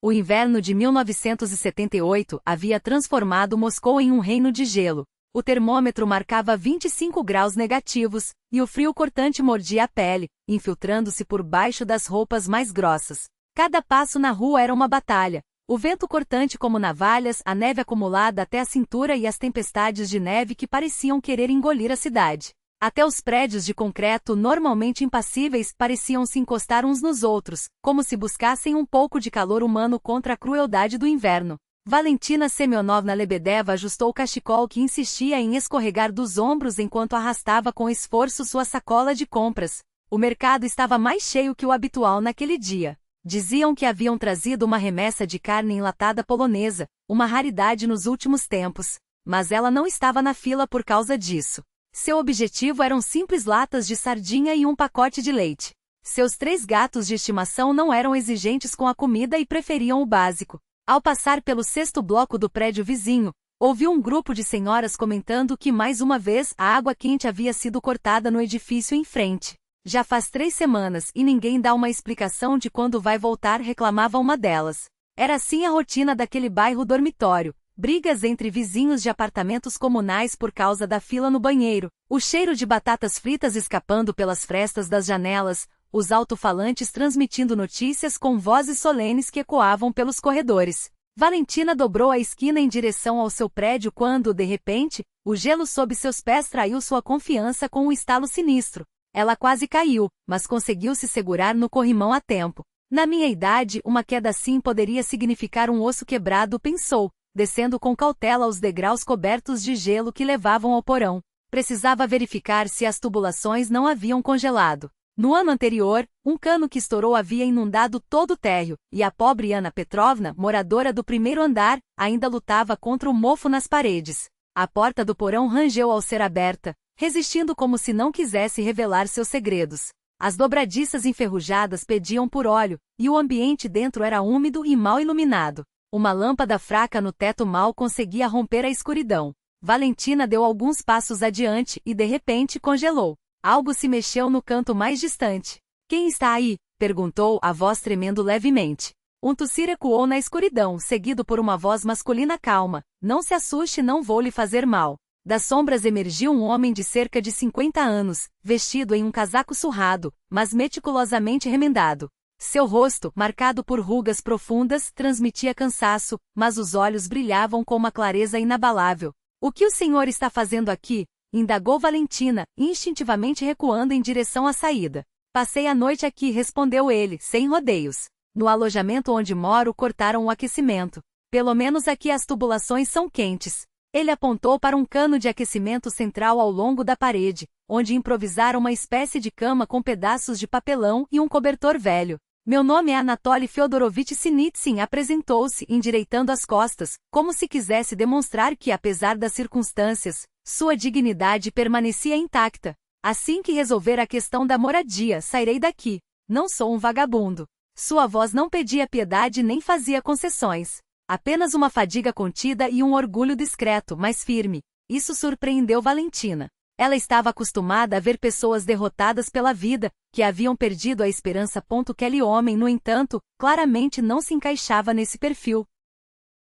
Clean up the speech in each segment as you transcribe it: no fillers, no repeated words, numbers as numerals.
O inverno de 1978 havia transformado Moscou em um reino de gelo. O termômetro marcava 25 graus negativos, e o frio cortante mordia a pele, infiltrando-se por baixo das roupas mais grossas. Cada passo na rua era uma batalha. O vento cortante como navalhas, a neve acumulada até a cintura e as tempestades de neve que pareciam querer engolir a cidade. Até os prédios de concreto normalmente impassíveis pareciam se encostar uns nos outros, como se buscassem um pouco de calor humano contra a crueldade do inverno. Valentina Semyonovna Lebedeva ajustou o cachecol que insistia em escorregar dos ombros enquanto arrastava com esforço sua sacola de compras. O mercado estava mais cheio que o habitual naquele dia. Diziam que haviam trazido uma remessa de carne enlatada polonesa, uma raridade nos últimos tempos. Mas ela não estava na fila por causa disso. Seu objetivo eram simples latas de sardinha e um pacote de leite. Seus 3 gatos de estimação não eram exigentes com a comida e preferiam o básico. Ao passar pelo 6º bloco do prédio vizinho, ouviu um grupo de senhoras comentando que mais uma vez a água quente havia sido cortada no edifício em frente. Já faz 3 semanas e ninguém dá uma explicação de quando vai voltar, reclamava uma delas. Era assim a rotina daquele bairro dormitório. Brigas entre vizinhos de apartamentos comunais por causa da fila no banheiro, o cheiro de batatas fritas escapando pelas frestas das janelas, os alto-falantes transmitindo notícias com vozes solenes que ecoavam pelos corredores. Valentina dobrou a esquina em direção ao seu prédio quando, de repente, o gelo sob seus pés traiu sua confiança com um estalo sinistro. Ela quase caiu, mas conseguiu se segurar no corrimão a tempo. Na minha idade, uma queda assim poderia significar um osso quebrado, pensou, descendo com cautela os degraus cobertos de gelo que levavam ao porão. Precisava verificar se as tubulações não haviam congelado. No ano anterior, um cano que estourou havia inundado todo o térreo, e a pobre Ana Petrovna, moradora do 1º andar, ainda lutava contra o mofo nas paredes. A porta do porão rangeu ao ser aberta, resistindo como se não quisesse revelar seus segredos. As dobradiças enferrujadas pediam por óleo, e o ambiente dentro era úmido e mal iluminado. Uma lâmpada fraca no teto mal conseguia romper a escuridão. Valentina deu alguns passos adiante e de repente congelou. Algo se mexeu no canto mais distante. Quem está aí? Perguntou, a voz tremendo levemente. Um tossir ecoou na escuridão, seguido por uma voz masculina calma. Não se assuste, não vou lhe fazer mal. Das sombras emergiu um homem de cerca de 50 anos, vestido em um casaco surrado, mas meticulosamente remendado. Seu rosto, marcado por rugas profundas, transmitia cansaço, mas os olhos brilhavam com uma clareza inabalável. O que o senhor está fazendo aqui? Indagou Valentina, instintivamente recuando em direção à saída. Passei a noite aqui, respondeu ele, sem rodeios. No alojamento onde moro cortaram o aquecimento. Pelo menos aqui as tubulações são quentes. Ele apontou para um cano de aquecimento central ao longo da parede, onde improvisaram uma espécie de cama com pedaços de papelão e um cobertor velho. Meu nome é Anatoly Fyodorovich Sinitsyn, apresentou-se, endireitando as costas, como se quisesse demonstrar que, apesar das circunstâncias, sua dignidade permanecia intacta. Assim que resolver a questão da moradia, sairei daqui. Não sou um vagabundo. Sua voz não pedia piedade nem fazia concessões. Apenas uma fadiga contida e um orgulho discreto, mas firme. Isso surpreendeu Valentina. Ela estava acostumada a ver pessoas derrotadas pela vida, que haviam perdido a esperança. Aquele homem, no entanto, claramente não se encaixava nesse perfil.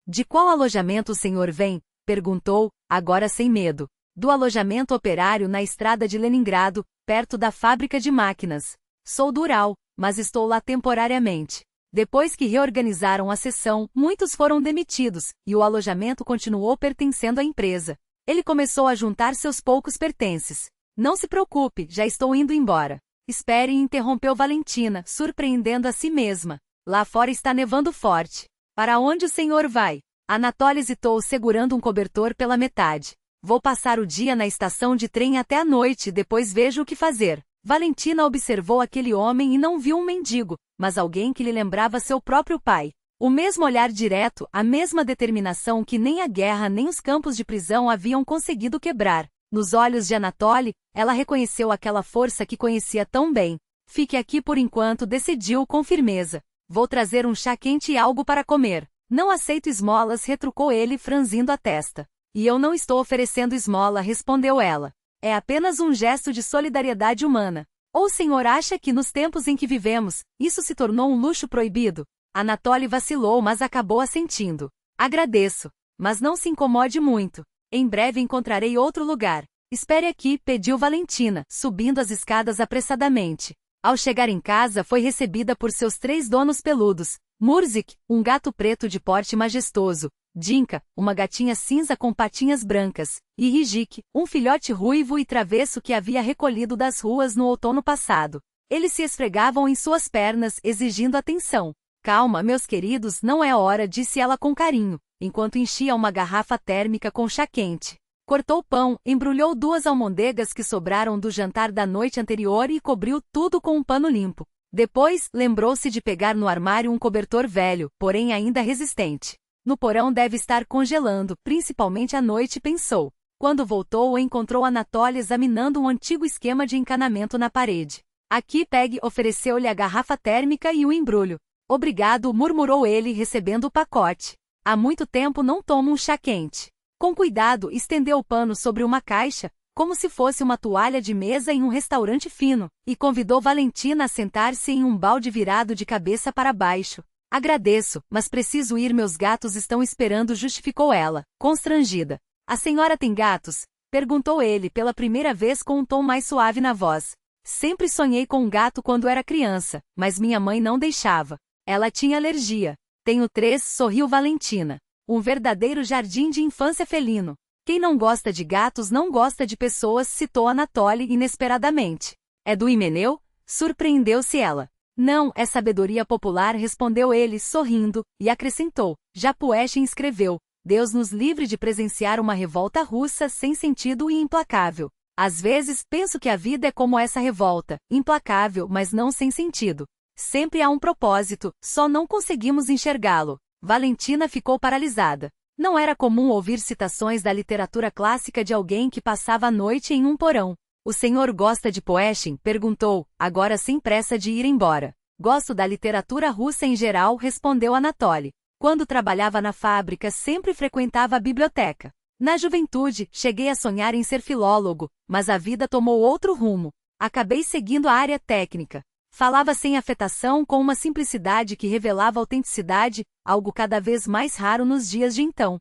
De qual alojamento o senhor vem? Perguntou, agora sem medo. Do alojamento operário na estrada de Leningrado, perto da fábrica de máquinas. Sou do Ural, mas estou lá temporariamente. Depois que reorganizaram a seção, muitos foram demitidos, e o alojamento continuou pertencendo à empresa. Ele começou a juntar seus poucos pertences. Não se preocupe, já estou indo embora. Espere, interrompeu Valentina, surpreendendo a si mesma. Lá fora está nevando forte. Para onde o senhor vai? Anatoly hesitou, segurando um cobertor pela metade. Vou passar o dia na estação de trem até a noite, depois vejo o que fazer. Valentina observou aquele homem e não viu um mendigo, mas alguém que lhe lembrava seu próprio pai. O mesmo olhar direto, a mesma determinação que nem a guerra nem os campos de prisão haviam conseguido quebrar. Nos olhos de Anatoly, ela reconheceu aquela força que conhecia tão bem. Fique aqui por enquanto, decidiu com firmeza. Vou trazer um chá quente e algo para comer. Não aceito esmolas, retrucou ele, franzindo a testa. E eu não estou oferecendo esmola, respondeu ela. É apenas um gesto de solidariedade humana. Ou o senhor acha que nos tempos em que vivemos, isso se tornou um luxo proibido? Anatoly vacilou, mas acabou assentindo. Agradeço. Mas não se incomode muito. Em breve encontrarei outro lugar. Espere aqui, pediu Valentina, subindo as escadas apressadamente. Ao chegar em casa foi recebida por seus 3 donos peludos. Murzik, um gato preto de porte majestoso. Dinka, uma gatinha cinza com patinhas brancas. E Rijik, um filhote ruivo e travesso que havia recolhido das ruas no outono passado. Eles se esfregavam em suas pernas, exigindo atenção. Calma, meus queridos, não é hora, disse ela com carinho, enquanto enchia uma garrafa térmica com chá quente. Cortou pão, embrulhou 2 almôndegas que sobraram do jantar da noite anterior e cobriu tudo com um pano limpo. Depois, lembrou-se de pegar no armário um cobertor velho, porém ainda resistente. No porão deve estar congelando, principalmente à noite, pensou. Quando voltou, encontrou Anatoly examinando um antigo esquema de encanamento na parede. Aqui, pegue, ofereceu-lhe a garrafa térmica e o embrulho. Obrigado, murmurou ele, recebendo o pacote. Há muito tempo não tomo um chá quente. Com cuidado, estendeu o pano sobre uma caixa, como se fosse uma toalha de mesa em um restaurante fino, e convidou Valentina a sentar-se em um balde virado de cabeça para baixo. Agradeço, mas preciso ir, meus gatos estão esperando, justificou ela, constrangida. A senhora tem gatos? Perguntou ele pela primeira vez com um tom mais suave na voz. Sempre sonhei com um gato quando era criança, mas minha mãe não deixava. Ela tinha alergia. Tenho 3, sorriu Valentina. Um verdadeiro jardim de infância felino. Quem não gosta de gatos não gosta de pessoas, citou Anatoly inesperadamente. É do Himeneu? Surpreendeu-se ela. Não, é sabedoria popular, respondeu ele, sorrindo, e acrescentou. Já Pushkin escreveu, Deus nos livre de presenciar uma revolta russa sem sentido e implacável. Às vezes, penso que a vida é como essa revolta, implacável, mas não sem sentido. Sempre há um propósito, só não conseguimos enxergá-lo. Valentina ficou paralisada. Não era comum ouvir citações da literatura clássica de alguém que passava a noite em um porão. O senhor gosta de Pushkin? Perguntou, agora sem pressa de ir embora. Gosto da literatura russa em geral, respondeu Anatoly. Quando trabalhava na fábrica sempre frequentava a biblioteca. Na juventude, cheguei a sonhar em ser filólogo, mas a vida tomou outro rumo. Acabei seguindo a área técnica. Falava sem afetação, com uma simplicidade que revelava autenticidade, algo cada vez mais raro nos dias de então.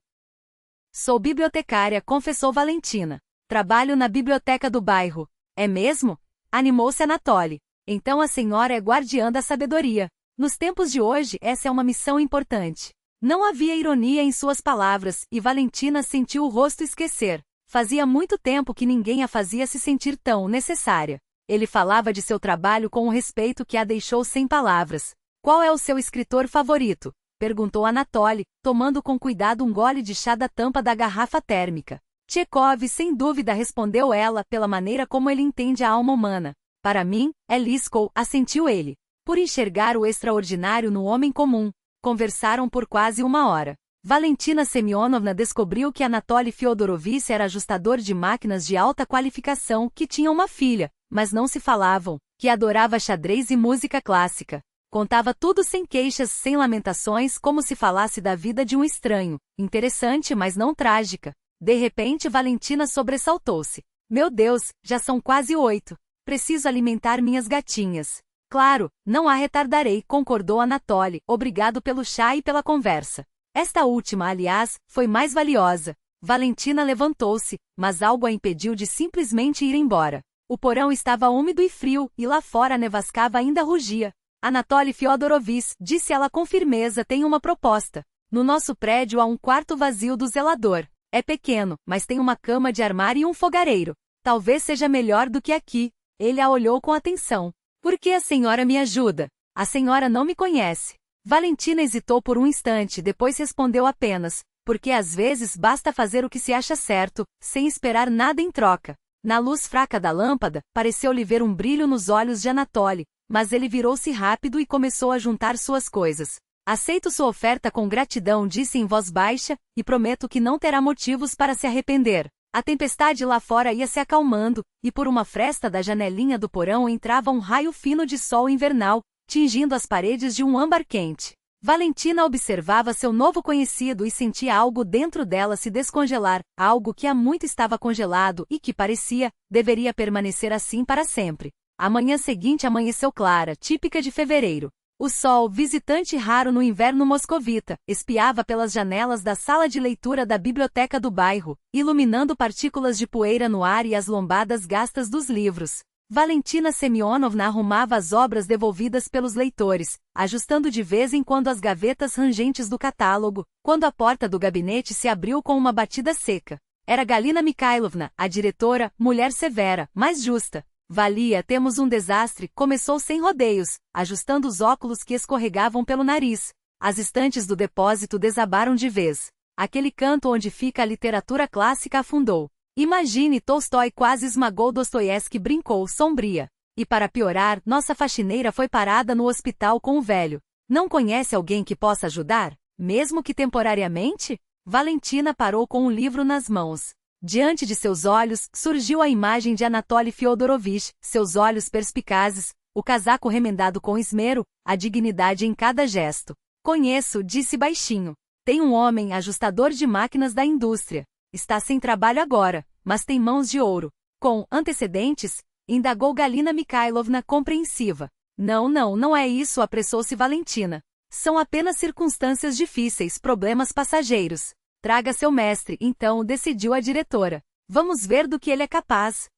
Sou bibliotecária, confessou Valentina. Trabalho na biblioteca do bairro. É mesmo? Animou-se Anatoly. Então a senhora é guardiã da sabedoria. Nos tempos de hoje, essa é uma missão importante. Não havia ironia em suas palavras, e Valentina sentiu o rosto esquecer. Fazia muito tempo que ninguém a fazia se sentir tão necessária. Ele falava de seu trabalho com um respeito que a deixou sem palavras. Qual é o seu escritor favorito? Perguntou Anatoly, tomando com cuidado um gole de chá da tampa da garrafa térmica. Tchekov, sem dúvida, respondeu ela, pela maneira como ele entende a alma humana. Para mim, é Liskov, assentiu ele. Por enxergar o extraordinário no homem comum. Conversaram por quase 1 hora. Valentina Semyonovna descobriu que Anatoly Fyodorovich era ajustador de máquinas de alta qualificação, que tinha uma filha, mas não se falavam, que adorava xadrez e música clássica. Contava tudo sem queixas, sem lamentações, como se falasse da vida de um estranho. Interessante, mas não trágica. De repente Valentina sobressaltou-se. Meu Deus, já são quase 8. Preciso alimentar minhas gatinhas. Claro, não a retardarei, concordou Anatoly, obrigado pelo chá e pela conversa. Esta última, aliás, foi mais valiosa. Valentina levantou-se, mas algo a impediu de simplesmente ir embora. O porão estava úmido e frio, e lá fora a nevascava ainda rugia. Anatoly Fyodorovich, disse ela com firmeza, tem uma proposta. No nosso prédio há um quarto vazio do zelador. É pequeno, mas tem uma cama de armário e um fogareiro. Talvez seja melhor do que aqui. Ele a olhou com atenção. Por que a senhora me ajuda? A senhora não me conhece. Valentina hesitou por um instante, depois respondeu apenas, porque às vezes basta fazer o que se acha certo, sem esperar nada em troca. Na luz fraca da lâmpada, pareceu-lhe ver um brilho nos olhos de Anatoly, mas ele virou-se rápido e começou a juntar suas coisas. Aceito sua oferta com gratidão, disse em voz baixa, e prometo que não terá motivos para se arrepender. A tempestade lá fora ia se acalmando, e por uma fresta da janelinha do porão entrava um raio fino de sol invernal, tingindo as paredes de um âmbar quente. Valentina observava seu novo conhecido e sentia algo dentro dela se descongelar, algo que há muito estava congelado e que parecia, deveria permanecer assim para sempre. A manhã seguinte amanheceu clara, típica de fevereiro. O sol, visitante raro no inverno moscovita, espiava pelas janelas da sala de leitura da biblioteca do bairro, iluminando partículas de poeira no ar e as lombadas gastas dos livros. Valentina Semyonovna arrumava as obras devolvidas pelos leitores, ajustando de vez em quando as gavetas rangentes do catálogo, quando a porta do gabinete se abriu com uma batida seca. Era Galina Mikhailovna, a diretora, mulher severa, mas justa. Valia, temos um desastre, começou sem rodeios, ajustando os óculos que escorregavam pelo nariz. As estantes do depósito desabaram de vez. Aquele canto onde fica a literatura clássica afundou. Imagine, Tolstói quase esmagou Dostoiévski, brincou, sombria. E para piorar, nossa faxineira foi parada no hospital com o velho. Não conhece alguém que possa ajudar? Mesmo que temporariamente? Valentina parou com um livro nas mãos. Diante de seus olhos, surgiu a imagem de Anatoly Fyodorovich, seus olhos perspicazes, o casaco remendado com esmero, a dignidade em cada gesto. Conheço, disse baixinho. Tem um homem ajustador de máquinas da indústria. Está sem trabalho agora, mas tem mãos de ouro. Com antecedentes? Indagou Galina Mikhailovna compreensiva. Não é isso, apressou-se Valentina. São apenas circunstâncias difíceis, problemas passageiros. Traga seu mestre, então, decidiu a diretora. Vamos ver do que ele é capaz.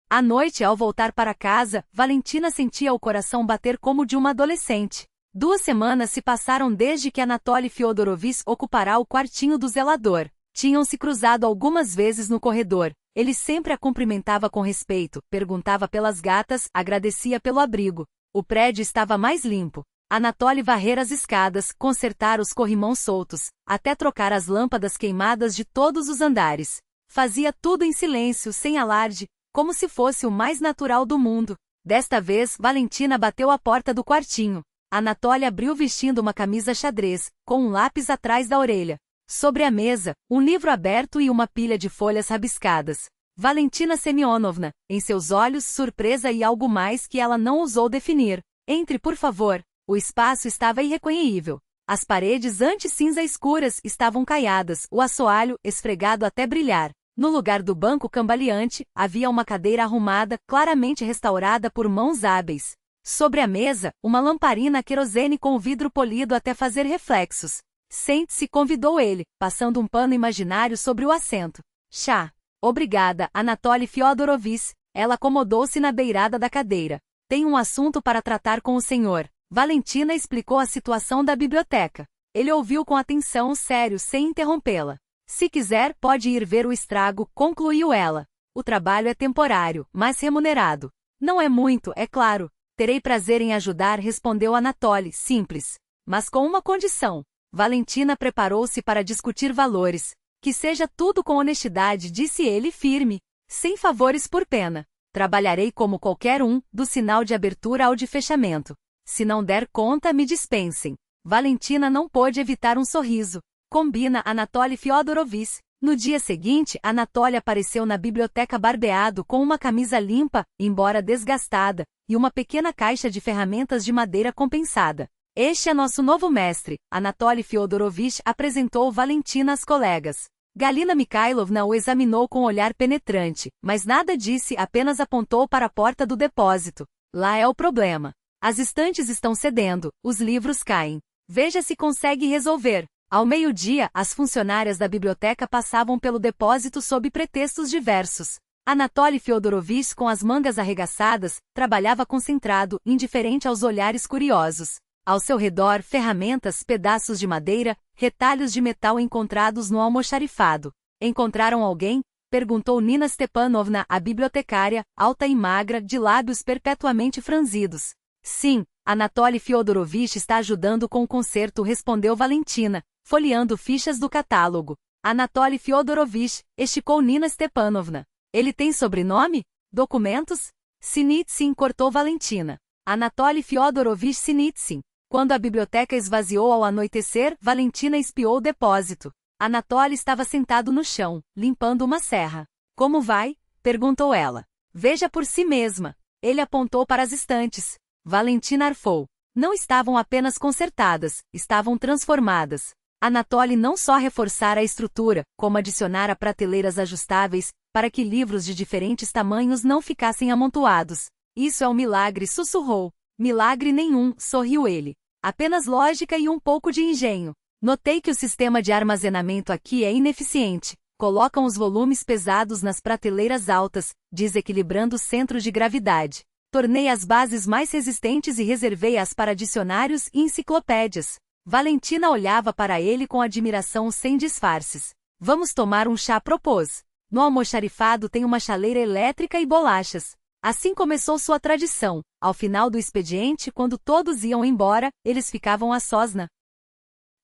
À noite, ao voltar para casa, Valentina sentia o coração bater como de uma adolescente. 2 semanas se passaram desde que Anatoly Fyodorovich ocupará o quartinho do zelador. Tinham se cruzado algumas vezes no corredor. Ele sempre a cumprimentava com respeito, perguntava pelas gatas, agradecia pelo abrigo. O prédio estava mais limpo. Anatoly varrera as escadas, consertar os corrimãos soltos, até trocar as lâmpadas queimadas de todos os andares. Fazia tudo em silêncio, sem alarde, como se fosse o mais natural do mundo. Desta vez, Valentina bateu à porta do quartinho. Anatoly abriu vestindo uma camisa xadrez, com um lápis atrás da orelha. Sobre a mesa, um livro aberto e uma pilha de folhas rabiscadas. Valentina Semyonovna, em seus olhos, surpresa e algo mais que ela não ousou definir. Entre, por favor. O espaço estava irreconhecível. As paredes anti-cinza escuras estavam caiadas, o assoalho, esfregado até brilhar. No lugar do banco cambaleante, havia uma cadeira arrumada, claramente restaurada por mãos hábeis. Sobre a mesa, uma lamparina a querosene com o vidro polido até fazer reflexos. Sente-se, convidou ele, passando um pano imaginário sobre o assento. Chá. Obrigada, Anatoly Fyodorovich. Ela acomodou-se na beirada da cadeira. Tenho um assunto para tratar com o senhor. Valentina explicou a situação da biblioteca. Ele ouviu com atenção, sério, sem interrompê-la. Se quiser, pode ir ver o estrago, concluiu ela. O trabalho é temporário, mas remunerado. Não é muito, é claro. Terei prazer em ajudar, respondeu Anatoly, simples. Mas com uma condição. Valentina preparou-se para discutir valores. Que seja tudo com honestidade, disse ele firme. Sem favores por pena. Trabalharei como qualquer um, do sinal de abertura ao de fechamento. Se não der conta, me dispensem. Valentina não pôde evitar um sorriso. Combina, Anatoly Fyodorovich. No dia seguinte, Anatoly apareceu na biblioteca barbeado com uma camisa limpa, embora desgastada, e uma pequena caixa de ferramentas de madeira compensada. Este é nosso novo mestre, Anatoly Fyodorovich apresentou Valentina às colegas. Galina Mikhailovna o examinou com olhar penetrante, mas nada disse, apenas apontou para a porta do depósito. Lá é o problema. As estantes estão cedendo, os livros caem. Veja se consegue resolver. Ao meio-dia, as funcionárias da biblioteca passavam pelo depósito sob pretextos diversos. Anatoly Fyodorovich, com as mangas arregaçadas, trabalhava concentrado, indiferente aos olhares curiosos. Ao seu redor, ferramentas, pedaços de madeira, retalhos de metal encontrados no almoxarifado. Encontraram alguém? Perguntou Nina Stepanovna, a bibliotecária, alta e magra, de lábios perpetuamente franzidos. Sim, Anatoly Fyodorovich está ajudando com o concerto, respondeu Valentina, folheando fichas do catálogo. Anatoly Fyodorovich, esticou Nina Stepanovna. Ele tem sobrenome? Documentos? Sinitsyn, cortou Valentina. Anatoly Fyodorovich Sinitsyn. Quando a biblioteca esvaziou ao anoitecer, Valentina espiou o depósito. Anatoly estava sentado no chão, limpando uma serra. Como vai? Perguntou ela. Veja por si mesma. Ele apontou para as estantes. Valentina arfou. Não estavam apenas consertadas, estavam transformadas. Anatoly não só reforçara a estrutura, como adicionara prateleiras ajustáveis, para que livros de diferentes tamanhos não ficassem amontoados. Isso é um milagre, sussurrou. Milagre nenhum, sorriu ele. Apenas lógica e um pouco de engenho. Notei que o sistema de armazenamento aqui é ineficiente. Colocam os volumes pesados nas prateleiras altas, desequilibrando o centro de gravidade. Tornei as bases mais resistentes e reservei-as para dicionários e enciclopédias. Valentina olhava para ele com admiração sem disfarces. Vamos tomar um chá, propôs. No almoxarifado tem uma chaleira elétrica e bolachas. Assim começou sua tradição. Ao final do expediente, quando todos iam embora, eles ficavam a sós na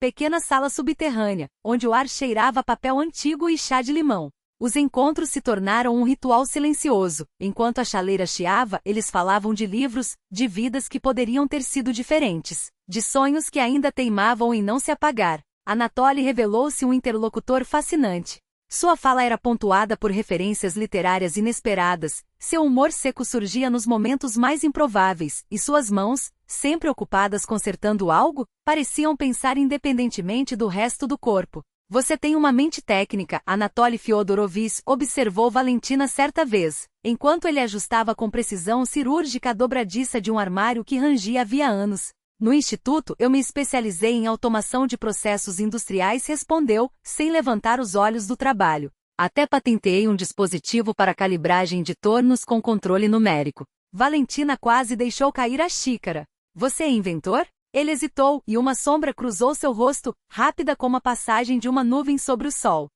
pequena sala subterrânea, onde o ar cheirava a papel antigo e chá de limão. Os encontros se tornaram um ritual silencioso. Enquanto a chaleira chiava, eles falavam de livros, de vidas que poderiam ter sido diferentes, de sonhos que ainda teimavam em não se apagar. Anatoly revelou-se um interlocutor fascinante. Sua fala era pontuada por referências literárias inesperadas, seu humor seco surgia nos momentos mais improváveis, e suas mãos, sempre ocupadas consertando algo, pareciam pensar independentemente do resto do corpo. Você tem uma mente técnica, Anatoly Fyodorovich observou Valentina certa vez, enquanto ele ajustava com precisão cirúrgica a dobradiça de um armário que rangia havia anos. No instituto, eu me especializei em automação de processos industriais, respondeu, sem levantar os olhos do trabalho. Até patenteei um dispositivo para calibragem de tornos com controle numérico. Valentina quase deixou cair a xícara. Você é inventor? Ele hesitou, e uma sombra cruzou seu rosto, rápida como a passagem de uma nuvem sobre o sol.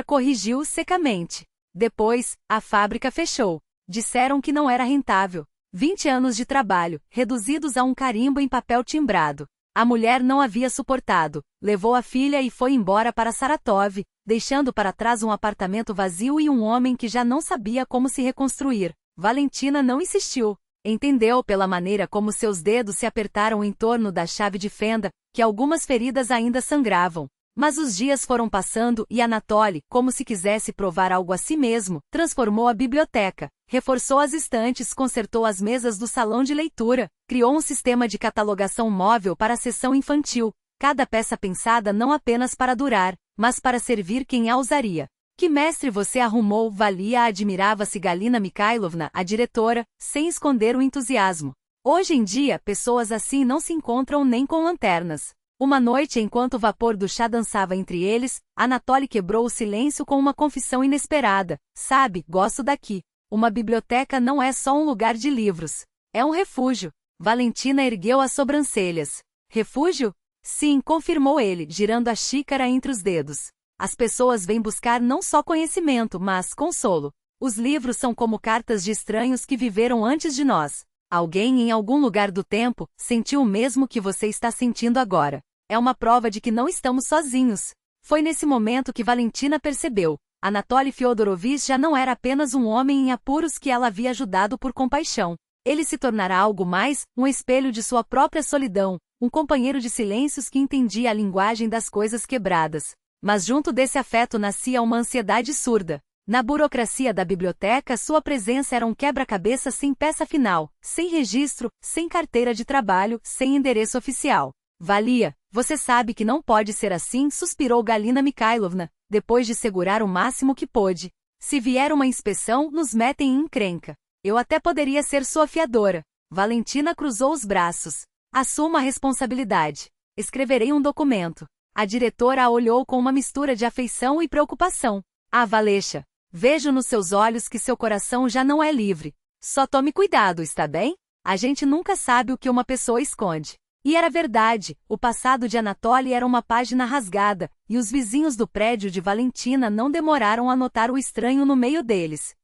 Corrigiu secamente. Depois, a fábrica fechou. Disseram que não era rentável. 20 anos de trabalho, reduzidos a um carimbo em papel timbrado. A mulher não havia suportado. Levou a filha e foi embora para Saratov, deixando para trás um apartamento vazio e um homem que já não sabia como se reconstruir. Valentina não insistiu. Entendeu pela maneira como seus dedos se apertaram em torno da chave de fenda, que algumas feridas ainda sangravam. Mas os dias foram passando e Anatoly, como se quisesse provar algo a si mesmo, transformou a biblioteca, reforçou as estantes, consertou as mesas do salão de leitura, criou um sistema de catalogação móvel para a seção infantil, cada peça pensada não apenas para durar, mas para servir quem a usaria. Que mestre você arrumou? Valia admirava-se Galina Mikhailovna, a diretora, sem esconder o entusiasmo. Hoje em dia, pessoas assim não se encontram nem com lanternas. Uma noite, enquanto o vapor do chá dançava entre eles, Anatoly quebrou o silêncio com uma confissão inesperada. Sabe, gosto daqui. Uma biblioteca não é só um lugar de livros. É um refúgio. Valentina ergueu as sobrancelhas. Refúgio? Sim, confirmou ele, girando a xícara entre os dedos. As pessoas vêm buscar não só conhecimento, mas consolo. Os livros são como cartas de estranhos que viveram antes de nós. Alguém em algum lugar do tempo sentiu o mesmo que você está sentindo agora. É uma prova de que não estamos sozinhos. Foi nesse momento que Valentina percebeu. Anatoly Fyodorovich já não era apenas um homem em apuros que ela havia ajudado por compaixão. Ele se tornará algo mais, um espelho de sua própria solidão, um companheiro de silêncios que entendia a linguagem das coisas quebradas. Mas junto desse afeto nascia uma ansiedade surda. Na burocracia da biblioteca, sua presença era um quebra-cabeça sem peça final, sem registro, sem carteira de trabalho, sem endereço oficial. Valia, você sabe que não pode ser assim, suspirou Galina Mikhailovna, depois de segurar o máximo que pôde. Se vier uma inspeção, nos metem em encrenca. Eu até poderia ser sua fiadora. Valentina cruzou os braços. Assuma a responsabilidade. Escreverei um documento. A diretora a olhou com uma mistura de afeição e preocupação. Ah, Valesha, vejo nos seus olhos que seu coração já não é livre. Só tome cuidado, está bem? A gente nunca sabe o que uma pessoa esconde. E era verdade, o passado de Anatoly era uma página rasgada, e os vizinhos do prédio de Valentina não demoraram a notar o estranho no meio deles.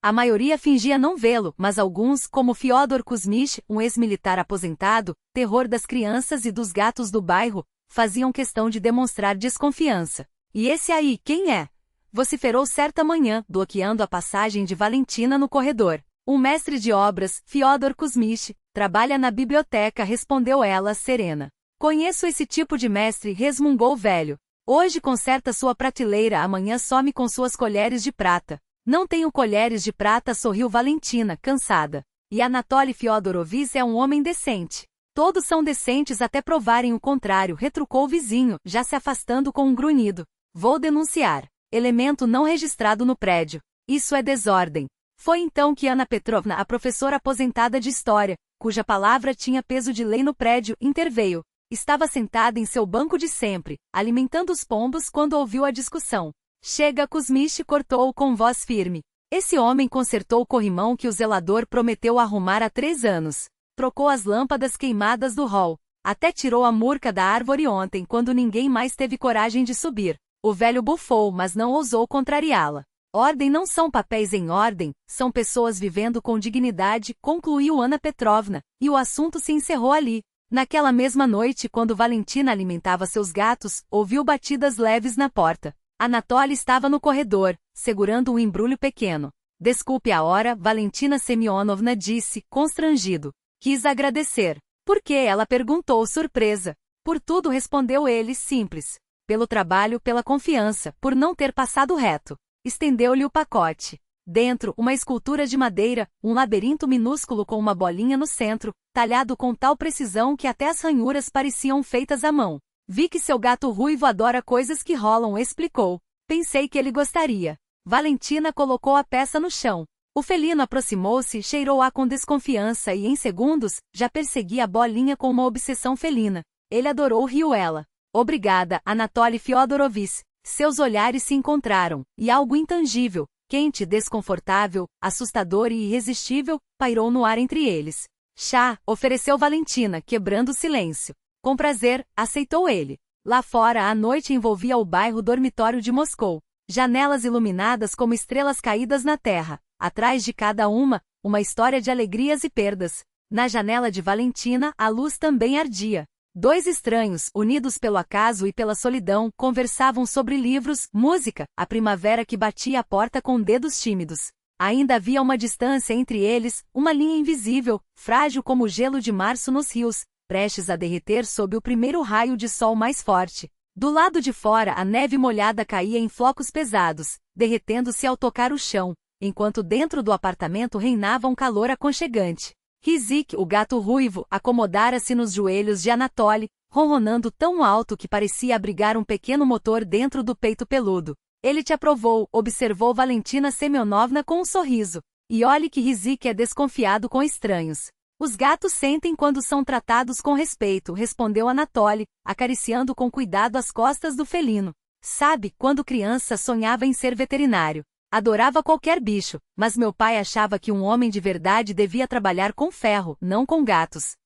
A maioria fingia não vê-lo, mas alguns, como Fyodor Kuzmich, um ex-militar aposentado, terror das crianças e dos gatos do bairro, faziam questão de demonstrar desconfiança. E esse aí, quem é? Vociferou certa manhã, bloqueando a passagem de Valentina no corredor. Um mestre de obras, Fyodor Kuzmich, trabalha na biblioteca, respondeu ela, serena. Conheço esse tipo de mestre, resmungou o velho. Hoje conserta sua prateleira, amanhã some com suas colheres de prata. Não tenho colheres de prata, sorriu Valentina, cansada. E Anatoly Fyodorovich é um homem decente. Todos são decentes até provarem o contrário, retrucou o vizinho, já se afastando com um grunhido. Vou denunciar. Elemento não registrado no prédio. Isso é desordem. Foi então que Ana Petrovna, a professora aposentada de história, cuja palavra tinha peso de lei no prédio, interveio. Estava sentada em seu banco de sempre, alimentando os pombos quando ouviu a discussão. Chega, Kuzmich, cortou com voz firme. Esse homem consertou o corrimão que o zelador prometeu arrumar há 3 anos. Trocou as lâmpadas queimadas do hall. Até tirou a murca da árvore ontem quando ninguém mais teve coragem de subir. O velho bufou, mas não ousou contrariá-la. Ordem não são papéis em ordem, são pessoas vivendo com dignidade, concluiu Anna Petrovna, e o assunto se encerrou ali. Naquela mesma noite, quando Valentina alimentava seus gatos, ouviu batidas leves na porta. Anatoly estava no corredor, segurando um embrulho pequeno. Desculpe a hora, Valentina Semyonovna disse, constrangido. Quis agradecer. Por que? Ela perguntou, surpresa. Por tudo, respondeu ele, simples. Pelo trabalho, pela confiança, por não ter passado reto. Estendeu-lhe o pacote. Dentro, uma escultura de madeira, um labirinto minúsculo com uma bolinha no centro, talhado com tal precisão que até as ranhuras pareciam feitas à mão. Vi que seu gato ruivo adora coisas que rolam, explicou. Pensei que ele gostaria. Valentina colocou a peça no chão. O felino aproximou-se, cheirou-a com desconfiança e, em segundos, já perseguia a bolinha com uma obsessão felina. Ele adorou, riu ela. Obrigada, Anatoly Fyodorovich. Seus olhares se encontraram, e algo intangível, quente, desconfortável, assustador e irresistível, pairou no ar entre eles. Chá, ofereceu Valentina, quebrando o silêncio. Com prazer, aceitou ele. Lá fora a noite envolvia o bairro dormitório de Moscou. Janelas iluminadas como estrelas caídas na terra. Atrás de cada uma história de alegrias e perdas. Na janela de Valentina, a luz também ardia. 2 estranhos, unidos pelo acaso e pela solidão, conversavam sobre livros, música, a primavera que batia a porta com dedos tímidos. Ainda havia uma distância entre eles, uma linha invisível, frágil como o gelo de março nos rios, prestes a derreter sob o primeiro raio de sol mais forte. Do lado de fora a neve molhada caía em flocos pesados, derretendo-se ao tocar o chão, enquanto dentro do apartamento reinava um calor aconchegante. Rizik, o gato ruivo, acomodara-se nos joelhos de Anatoly, ronronando tão alto que parecia abrigar um pequeno motor dentro do peito peludo. Ele te aprovou, observou Valentina Semyonovna com um sorriso. E olhe que Rizik é desconfiado com estranhos. Os gatos sentem quando são tratados com respeito, respondeu Anatoly, acariciando com cuidado as costas do felino. Sabe, quando criança sonhava em ser veterinário. Adorava qualquer bicho, mas meu pai achava que um homem de verdade devia trabalhar com ferro, não com gatos.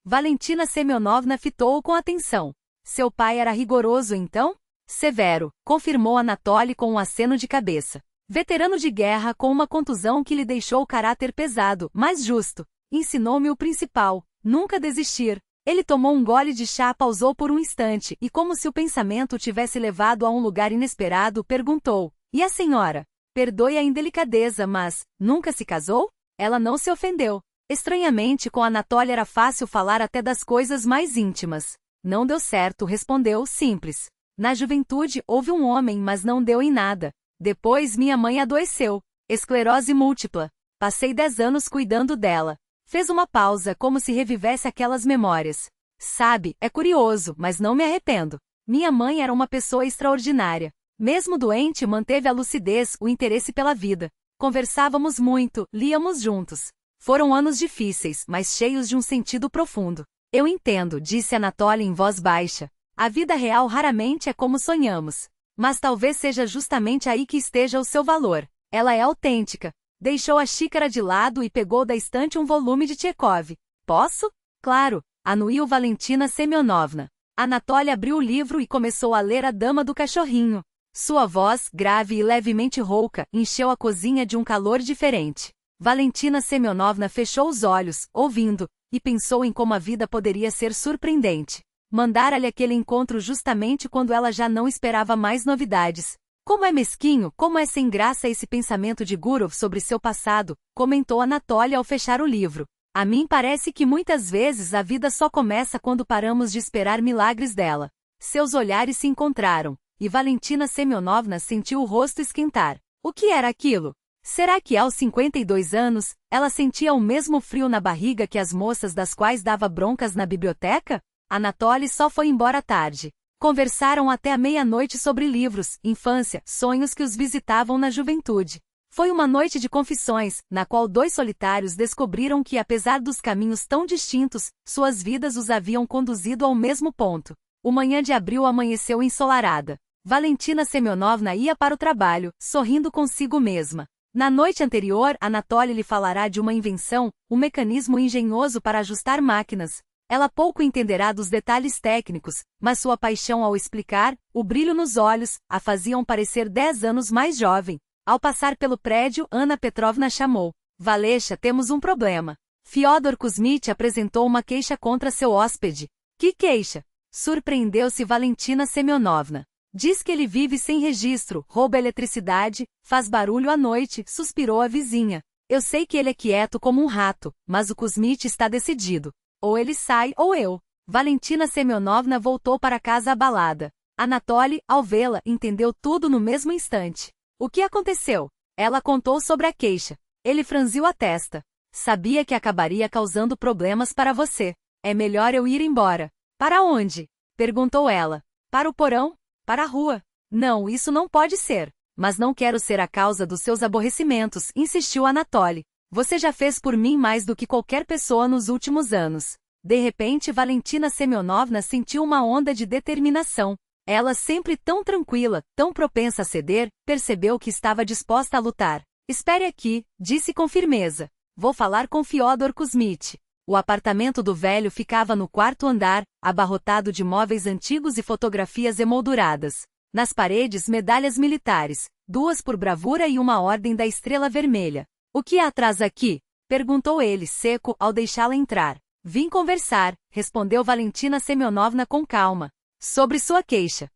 Valentina Semyonovna fitou-o com atenção. Seu pai era rigoroso então? Severo, confirmou Anatoly com um aceno de cabeça. Veterano de guerra com uma contusão que lhe deixou o caráter pesado, mas justo. Ensinou-me o principal, nunca desistir. Ele tomou um gole de chá, pausou por um instante e, como se o pensamento o tivesse levado a um lugar inesperado, perguntou: e a senhora? Perdoe a indelicadeza, mas nunca se casou? Ela não se ofendeu. Estranhamente, com Anatoly era fácil falar até das coisas mais íntimas. Não deu certo, respondeu, simples. Na juventude, houve um homem, mas não deu em nada. Depois minha mãe adoeceu. Esclerose múltipla. Passei 10 anos cuidando dela. Fez uma pausa, como se revivesse aquelas memórias. Sabe, é curioso, mas não me arrependo. Minha mãe era uma pessoa extraordinária. Mesmo doente, manteve a lucidez, o interesse pela vida. Conversávamos muito, líamos juntos. Foram anos difíceis, mas cheios de um sentido profundo. Eu entendo, disse Anatoly em voz baixa. A vida real raramente é como sonhamos. Mas talvez seja justamente aí que esteja o seu valor. Ela é autêntica. Deixou a xícara de lado e pegou da estante um volume de Tchekov. Posso? Claro, anuiu Valentina Semyonovna. Anatoly abriu o livro e começou a ler A Dama do Cachorrinho. Sua voz, grave e levemente rouca, encheu a cozinha de um calor diferente. Valentina Semyonovna fechou os olhos, ouvindo, e pensou em como a vida poderia ser surpreendente. Mandara-lhe aquele encontro justamente quando ela já não esperava mais novidades. Como é mesquinho, como é sem graça esse pensamento de Gurov sobre seu passado, comentou Anatoly ao fechar o livro. A mim parece que muitas vezes a vida só começa quando paramos de esperar milagres dela. Seus olhares se encontraram, e Valentina Semyonovna sentiu o rosto esquentar. O que era aquilo? Será que aos 52 anos, ela sentia o mesmo frio na barriga que as moças das quais dava broncas na biblioteca? Anatoly só foi embora tarde. Conversaram até a meia-noite sobre livros, infância, sonhos que os visitavam na juventude. Foi uma noite de confissões, na qual dois solitários descobriram que, apesar dos caminhos tão distintos, suas vidas os haviam conduzido ao mesmo ponto. O manhã de abril amanheceu ensolarada. Valentina Semyonovna ia para o trabalho, sorrindo consigo mesma. Na noite anterior, Anatoly lhe falará de uma invenção, um mecanismo engenhoso para ajustar máquinas. Ela pouco entenderá dos detalhes técnicos, mas sua paixão ao explicar, o brilho nos olhos, a faziam parecer 10 anos mais jovem. Ao passar pelo prédio, Anna Petrovna chamou. Valesha, temos um problema. Fyodor Kuzmich apresentou uma queixa contra seu hóspede. Que queixa? Surpreendeu-se Valentina Semyonovna. Diz que ele vive sem registro, rouba eletricidade, faz barulho à noite, suspirou a vizinha. Eu sei que ele é quieto como um rato, mas o Kuzmich está decidido. Ou ele sai, ou eu. Valentina Semyonovna voltou para casa abalada. Anatoly, ao vê-la, entendeu tudo no mesmo instante. O que aconteceu? Ela contou sobre a queixa. Ele franziu a testa. Sabia que acabaria causando problemas para você. É melhor eu ir embora. Para onde? Perguntou ela. Para o porão? Para a rua. Não, isso não pode ser. Mas não quero ser a causa dos seus aborrecimentos, insistiu Anatoly. Você já fez por mim mais do que qualquer pessoa nos últimos anos. De repente, Valentina Semyonovna sentiu uma onda de determinação. Ela, sempre tão tranquila, tão propensa a ceder, percebeu que estava disposta a lutar. Espere aqui, disse com firmeza. Vou falar com Fyodor Kuzmich. O apartamento do velho ficava no 4º andar, abarrotado de móveis antigos e fotografias emolduradas. Nas paredes, medalhas militares, 2 por bravura e uma ordem da Estrela Vermelha. O que há atrás aqui? Perguntou ele, seco, ao deixá-la entrar. Vim conversar, respondeu Valentina Semyonovna com calma. Sobre sua queixa.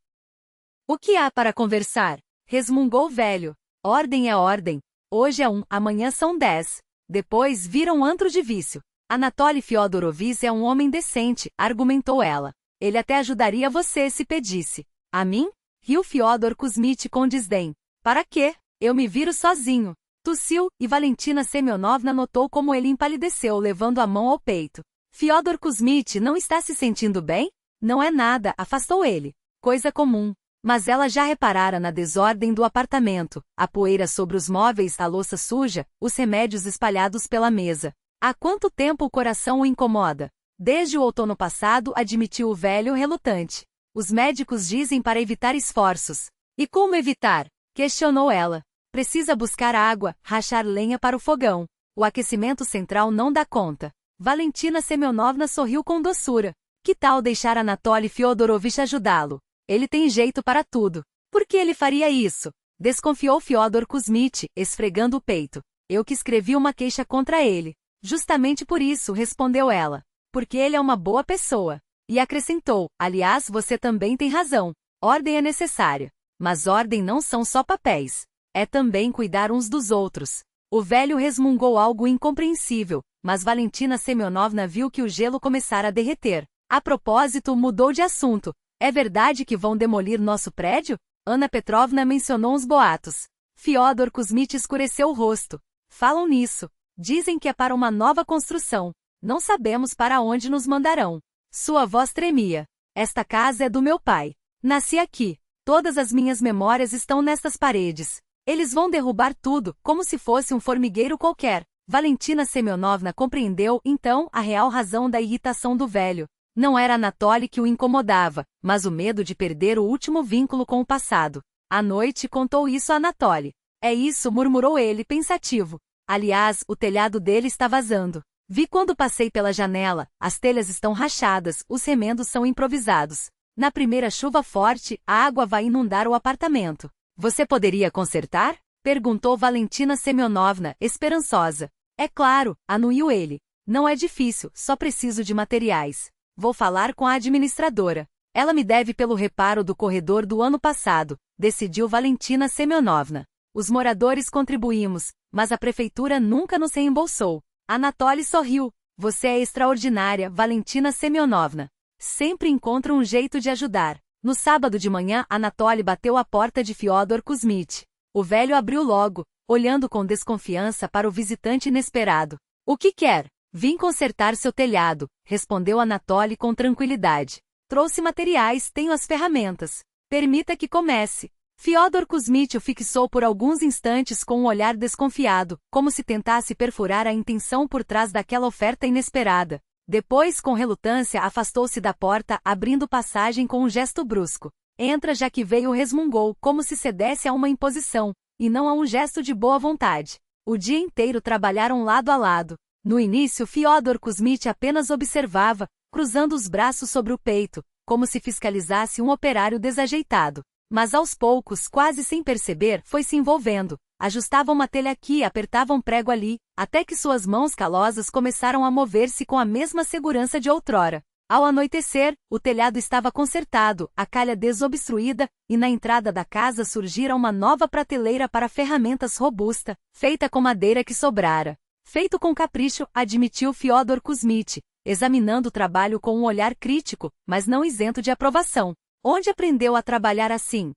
O que há para conversar? Resmungou o velho. Ordem é ordem. Hoje é 1, amanhã são 10. Depois vira um antro de vício. Anatoly Fyodorovich é um homem decente, argumentou ela. Ele até ajudaria você se pedisse. A mim? Riu Fyodor Kuzmich com desdém. Para quê? Eu me viro sozinho. Tossiu, e Valentina Semyonovna notou como ele empalideceu, levando a mão ao peito. Fyodor Kuzmich não está se sentindo bem? Não é nada, afastou ele. Coisa comum. Mas ela já reparara na desordem do apartamento, a poeira sobre os móveis, a louça suja, os remédios espalhados pela mesa. Há quanto tempo o coração o incomoda? Desde o outono passado, admitiu o velho relutante. Os médicos dizem para evitar esforços. E como evitar? Questionou ela. Precisa buscar água, rachar lenha para o fogão. O aquecimento central não dá conta. Valentina Semyonovna sorriu com doçura. Que tal deixar Anatoly Fyodorovich ajudá-lo? Ele tem jeito para tudo. Por que ele faria isso? Desconfiou Fyodor Kuzmich, esfregando o peito. Eu que escrevi uma queixa contra ele. Justamente por isso, respondeu ela. Porque ele é uma boa pessoa. E acrescentou, aliás, você também tem razão. Ordem é necessária. Mas ordem não são só papéis. É também cuidar uns dos outros. O velho resmungou algo incompreensível, mas Valentina Semyonovna viu que o gelo começara a derreter. A propósito, mudou de assunto. É verdade que vão demolir nosso prédio? Anna Petrovna mencionou uns boatos. Fyodor Kuzmich escureceu o rosto. Falam nisso. Dizem que é para uma nova construção. Não sabemos para onde nos mandarão. Sua voz tremia. Esta casa é do meu pai. Nasci aqui. Todas as minhas memórias estão nestas paredes. Eles vão derrubar tudo, como se fosse um formigueiro qualquer. Valentina Semyonovna compreendeu, então, a real razão da irritação do velho. Não era Anatoly que o incomodava, mas o medo de perder o último vínculo com o passado. À noite contou isso a Anatoly. É isso, murmurou ele, pensativo. Aliás, o telhado dele está vazando. Vi quando passei pela janela, as telhas estão rachadas, os remendos são improvisados. Na primeira chuva forte, a água vai inundar o apartamento. Você poderia consertar? Perguntou Valentina Semyonovna, esperançosa. É claro, anuiu ele. Não é difícil, só preciso de materiais. Vou falar com a administradora. Ela me deve pelo reparo do corredor do ano passado, decidiu Valentina Semyonovna. Os moradores contribuímos, mas a prefeitura nunca nos reembolsou. Anatoly sorriu. Você é extraordinária, Valentina Semyonovna. Sempre encontra um jeito de ajudar. No sábado de manhã, Anatoly bateu à porta de Fyodor Kuzmich. O velho abriu logo, olhando com desconfiança para o visitante inesperado. O que quer? Vim consertar seu telhado, respondeu Anatoly com tranquilidade. Trouxe materiais, tenho as ferramentas. Permita que comece. Fyodor Kuzmich o fixou por alguns instantes com um olhar desconfiado, como se tentasse perfurar a intenção por trás daquela oferta inesperada. Depois, com relutância, afastou-se da porta, abrindo passagem com um gesto brusco. Entra, já que veio, resmungou, como se cedesse a uma imposição, e não a um gesto de boa vontade. O dia inteiro trabalharam lado a lado. No início, Fyodor Kuzmich apenas observava, cruzando os braços sobre o peito, como se fiscalizasse um operário desajeitado. Mas aos poucos, quase sem perceber, foi se envolvendo. Ajustava uma telha aqui, apertava um prego ali, até que suas mãos calosas começaram a mover-se com a mesma segurança de outrora. Ao anoitecer, o telhado estava consertado, a calha desobstruída, e na entrada da casa surgira uma nova prateleira para ferramentas robusta, feita com madeira que sobrara. Feito com capricho, admitiu Fyodor Kuzmich, examinando o trabalho com um olhar crítico, mas não isento de aprovação. Onde aprendeu a trabalhar assim?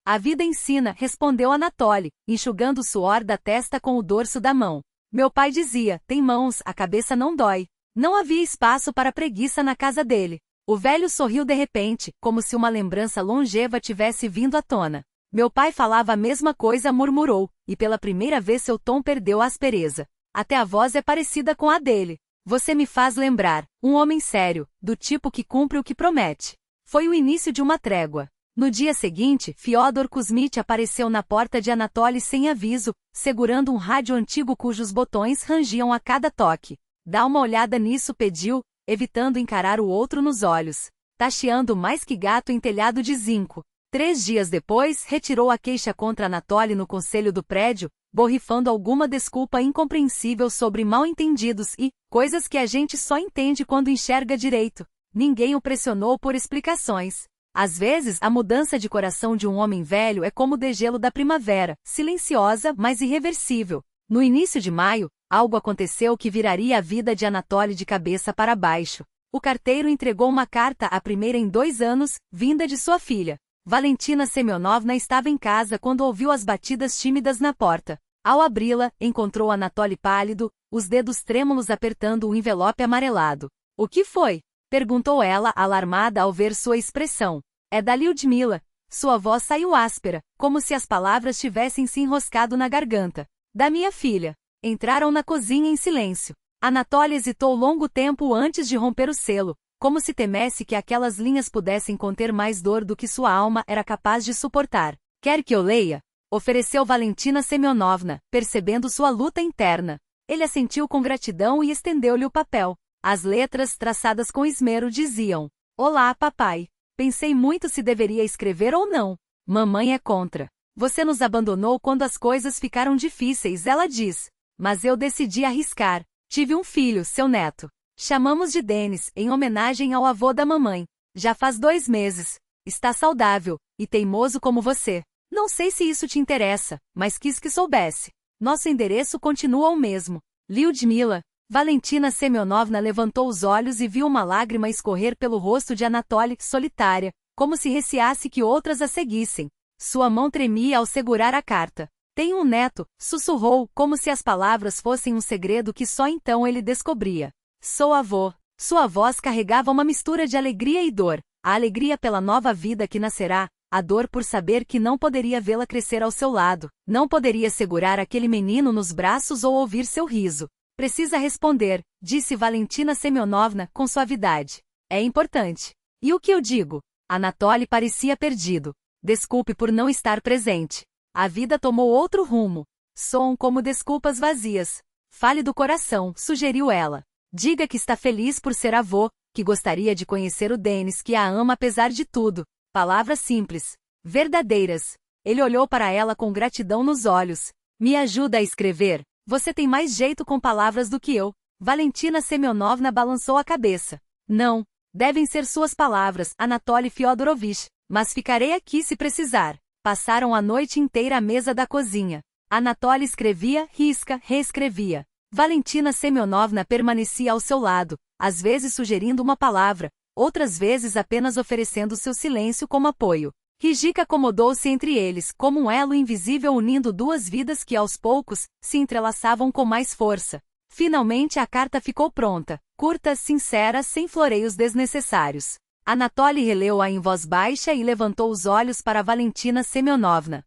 A vida ensina, respondeu Anatoly, enxugando o suor da testa com o dorso da mão. Meu pai dizia, tem mãos, a cabeça não dói. Não havia espaço para preguiça na casa dele. O velho sorriu de repente, como se uma lembrança longeva tivesse vindo à tona. Meu pai falava a mesma coisa, murmurou, e pela primeira vez seu tom perdeu a aspereza. Até a voz é parecida com a dele. Você me faz lembrar, um homem sério, do tipo que cumpre o que promete. Foi o início de uma trégua. No dia seguinte, Fyodor Kuzmich apareceu na porta de Anatoly sem aviso, segurando um rádio antigo cujos botões rangiam a cada toque. Dá uma olhada nisso, pediu, evitando encarar o outro nos olhos. Tá chiando mais que gato em telhado de zinco. 3 dias depois, retirou a queixa contra Anatoly no conselho do prédio, borrifando alguma desculpa incompreensível sobre mal-entendidos e coisas que a gente só entende quando enxerga direito. Ninguém o pressionou por explicações. Às vezes, a mudança de coração de um homem velho é como o degelo da primavera, silenciosa, mas irreversível. No início de maio, algo aconteceu que viraria a vida de Anatoly de cabeça para baixo. O carteiro entregou uma carta, a primeira em 2 anos, vinda de sua filha. Valentina Semyonovna estava em casa quando ouviu as batidas tímidas na porta. Ao abri-la, encontrou Anatoly pálido, os dedos trêmulos apertando o envelope amarelado. O que foi? Perguntou ela, alarmada ao ver sua expressão. É da Lyudmila. Sua voz saiu áspera, como se as palavras tivessem se enroscado na garganta. Da minha filha. Entraram na cozinha em silêncio. Anatoly hesitou longo tempo antes de romper o selo, como se temesse que aquelas linhas pudessem conter mais dor do que sua alma era capaz de suportar. Quer que eu leia? Ofereceu Valentina Semyonovna, percebendo sua luta interna. Ele assentiu com gratidão e estendeu-lhe o papel. As letras, traçadas com esmero, diziam: Olá, papai. Pensei muito se deveria escrever ou não. Mamãe é contra. Você nos abandonou quando as coisas ficaram difíceis, ela diz. Mas eu decidi arriscar. Tive um filho, seu neto. Chamamos de Denis, em homenagem ao avô da mamãe. Já faz 2 meses. Está saudável, e teimoso como você. Não sei se isso te interessa, mas quis que soubesse. Nosso endereço continua o mesmo. Lyudmila. Valentina Semyonovna levantou os olhos e viu uma lágrima escorrer pelo rosto de Anatoly, solitária, como se receasse que outras a seguissem. Sua mão tremia ao segurar a carta. Tenho um neto, sussurrou, como se as palavras fossem um segredo que só então ele descobria. Sou avô. Sua voz carregava uma mistura de alegria e dor. A alegria pela nova vida que nascerá, a dor por saber que não poderia vê-la crescer ao seu lado, não poderia segurar aquele menino nos braços ou ouvir seu riso. Precisa responder, disse Valentina Semyonovna com suavidade. É importante. E o que eu digo? Anatoly parecia perdido. Desculpe por não estar presente. A vida tomou outro rumo. Soam como desculpas vazias. Fale do coração, sugeriu ela. Diga que está feliz por ser avô, que gostaria de conhecer o Denis, que a ama apesar de tudo. Palavras simples. Verdadeiras. Ele olhou para ela com gratidão nos olhos. Me ajuda a escrever. Você tem mais jeito com palavras do que eu. Valentina Semyonovna balançou a cabeça. Não. Devem ser suas palavras, Anatoly Fyodorovich. Mas ficarei aqui se precisar. Passaram a noite inteira à mesa da cozinha. Anatoly escrevia, risca, reescrevia. Valentina Semyonovna permanecia ao seu lado, às vezes sugerindo uma palavra, outras vezes apenas oferecendo seu silêncio como apoio. Rijika acomodou-se entre eles, como um elo invisível unindo 2 vidas que aos poucos se entrelaçavam com mais força. Finalmente a carta ficou pronta, curta, sincera, sem floreios desnecessários. Anatoly releu-a em voz baixa e levantou os olhos para Valentina Semyonovna.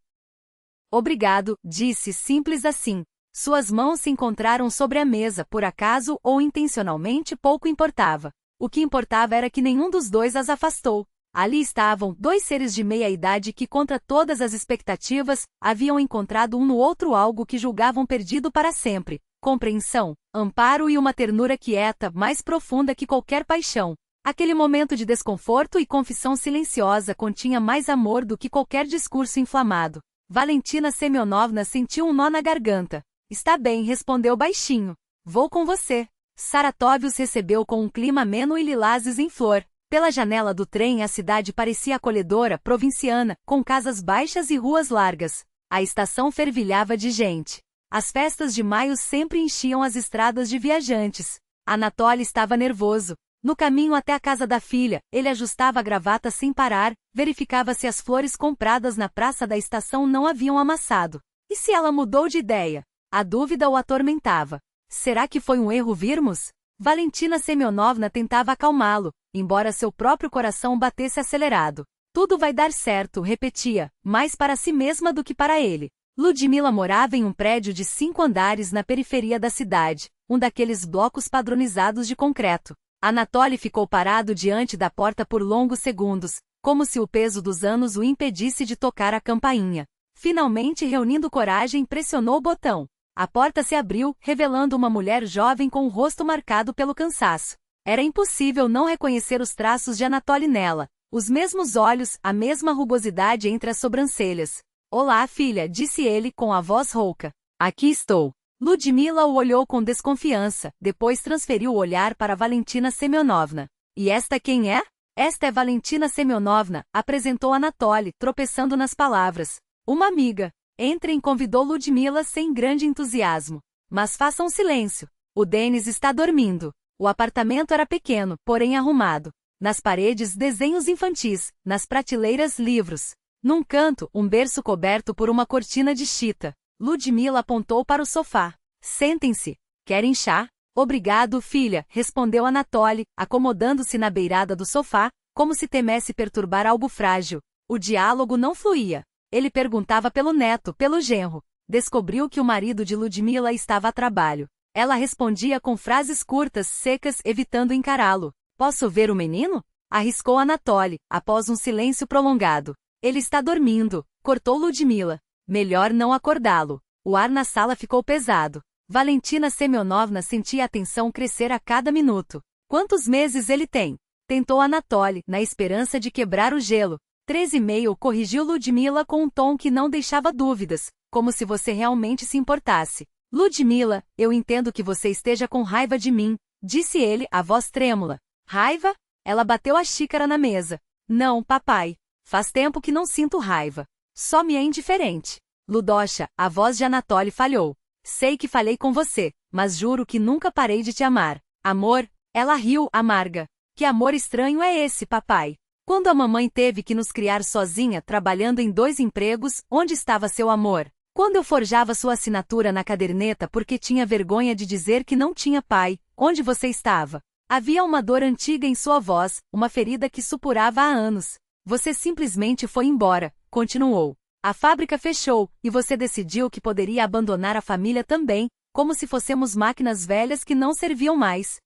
Obrigado, disse simples assim. Suas mãos se encontraram sobre a mesa, por acaso ou intencionalmente, pouco importava. O que importava era que nenhum dos dois as afastou. Ali estavam, dois seres de meia-idade que, contra todas as expectativas, haviam encontrado um no outro algo que julgavam perdido para sempre: compreensão, amparo e uma ternura quieta, mais profunda que qualquer paixão. Aquele momento de desconforto e confissão silenciosa continha mais amor do que qualquer discurso inflamado. Valentina Semyonovna sentiu um nó na garganta. Está bem, respondeu baixinho. Vou com você. Saratov os recebeu com um clima ameno e lilazes em flor. Pela janela do trem a cidade parecia acolhedora, provinciana, com casas baixas e ruas largas. A estação fervilhava de gente. As festas de maio sempre enchiam as estradas de viajantes. Anatoly estava nervoso. No caminho até a casa da filha, ele ajustava a gravata sem parar, verificava se as flores compradas na praça da estação não haviam amassado. E se ela mudou de ideia? A dúvida o atormentava. Será que foi um erro virmos? Valentina Semyonovna tentava acalmá-lo, embora seu próprio coração batesse acelerado. Tudo vai dar certo, repetia, mais para si mesma do que para ele. Ludmila morava em um prédio de 5 andares na periferia da cidade, um daqueles blocos padronizados de concreto. Anatoly ficou parado diante da porta por longos segundos, como se o peso dos anos o impedisse de tocar a campainha. Finalmente, reunindo coragem, pressionou o botão. A porta se abriu, revelando uma mulher jovem com o rosto marcado pelo cansaço. Era impossível não reconhecer os traços de Anatoly nela. Os mesmos olhos, a mesma rugosidade entre as sobrancelhas. Olá, filha, disse ele com a voz rouca. Aqui estou. Ludmila o olhou com desconfiança, depois transferiu o olhar para Valentina Semyonovna. E esta quem é? Esta é Valentina Semyonovna, apresentou Anatoly, tropeçando nas palavras. Uma amiga. Entrem, convidou Ludmila sem grande entusiasmo. Mas façam silêncio. O Denis está dormindo. O apartamento era pequeno, porém arrumado. Nas paredes, desenhos infantis, nas prateleiras, livros. Num canto, um berço coberto por uma cortina de chita. Ludmila apontou para o sofá. Sentem-se. Querem chá? Obrigado, filha, respondeu Anatoly, acomodando-se na beirada do sofá, como se temesse perturbar algo frágil. O diálogo não fluía. Ele perguntava pelo neto, pelo genro. Descobriu que o marido de Ludmila estava a trabalho. Ela respondia com frases curtas, secas, evitando encará-lo. Posso ver o menino? Arriscou Anatoly, após um silêncio prolongado. Ele está dormindo, cortou Ludmila. Melhor não acordá-lo. O ar na sala ficou pesado. Valentina Semyonovna sentia a tensão crescer a cada minuto. Quantos meses ele tem? Tentou Anatoly, na esperança de quebrar o gelo. 13,5, corrigiu Ludmila com um tom que não deixava dúvidas, como se você realmente se importasse. Ludmila, eu entendo que você esteja com raiva de mim, disse ele, a voz trêmula. Raiva? Ela bateu a xícara na mesa. Não, papai. Faz tempo que não sinto raiva. Só me é indiferente. Ludosha, a voz de Anatoly falhou. Sei que falei com você, mas juro que nunca parei de te amar. Amor? Ela riu, amarga. Que amor estranho é esse, papai? Quando a mamãe teve que nos criar sozinha, trabalhando em 2 empregos, onde estava seu amor? Quando eu forjava sua assinatura na caderneta porque tinha vergonha de dizer que não tinha pai, onde você estava? Havia uma dor antiga em sua voz, uma ferida que supurava há anos. Você simplesmente foi embora, continuou. A fábrica fechou, e você decidiu que poderia abandonar a família também, como se fossemos máquinas velhas que não serviam mais.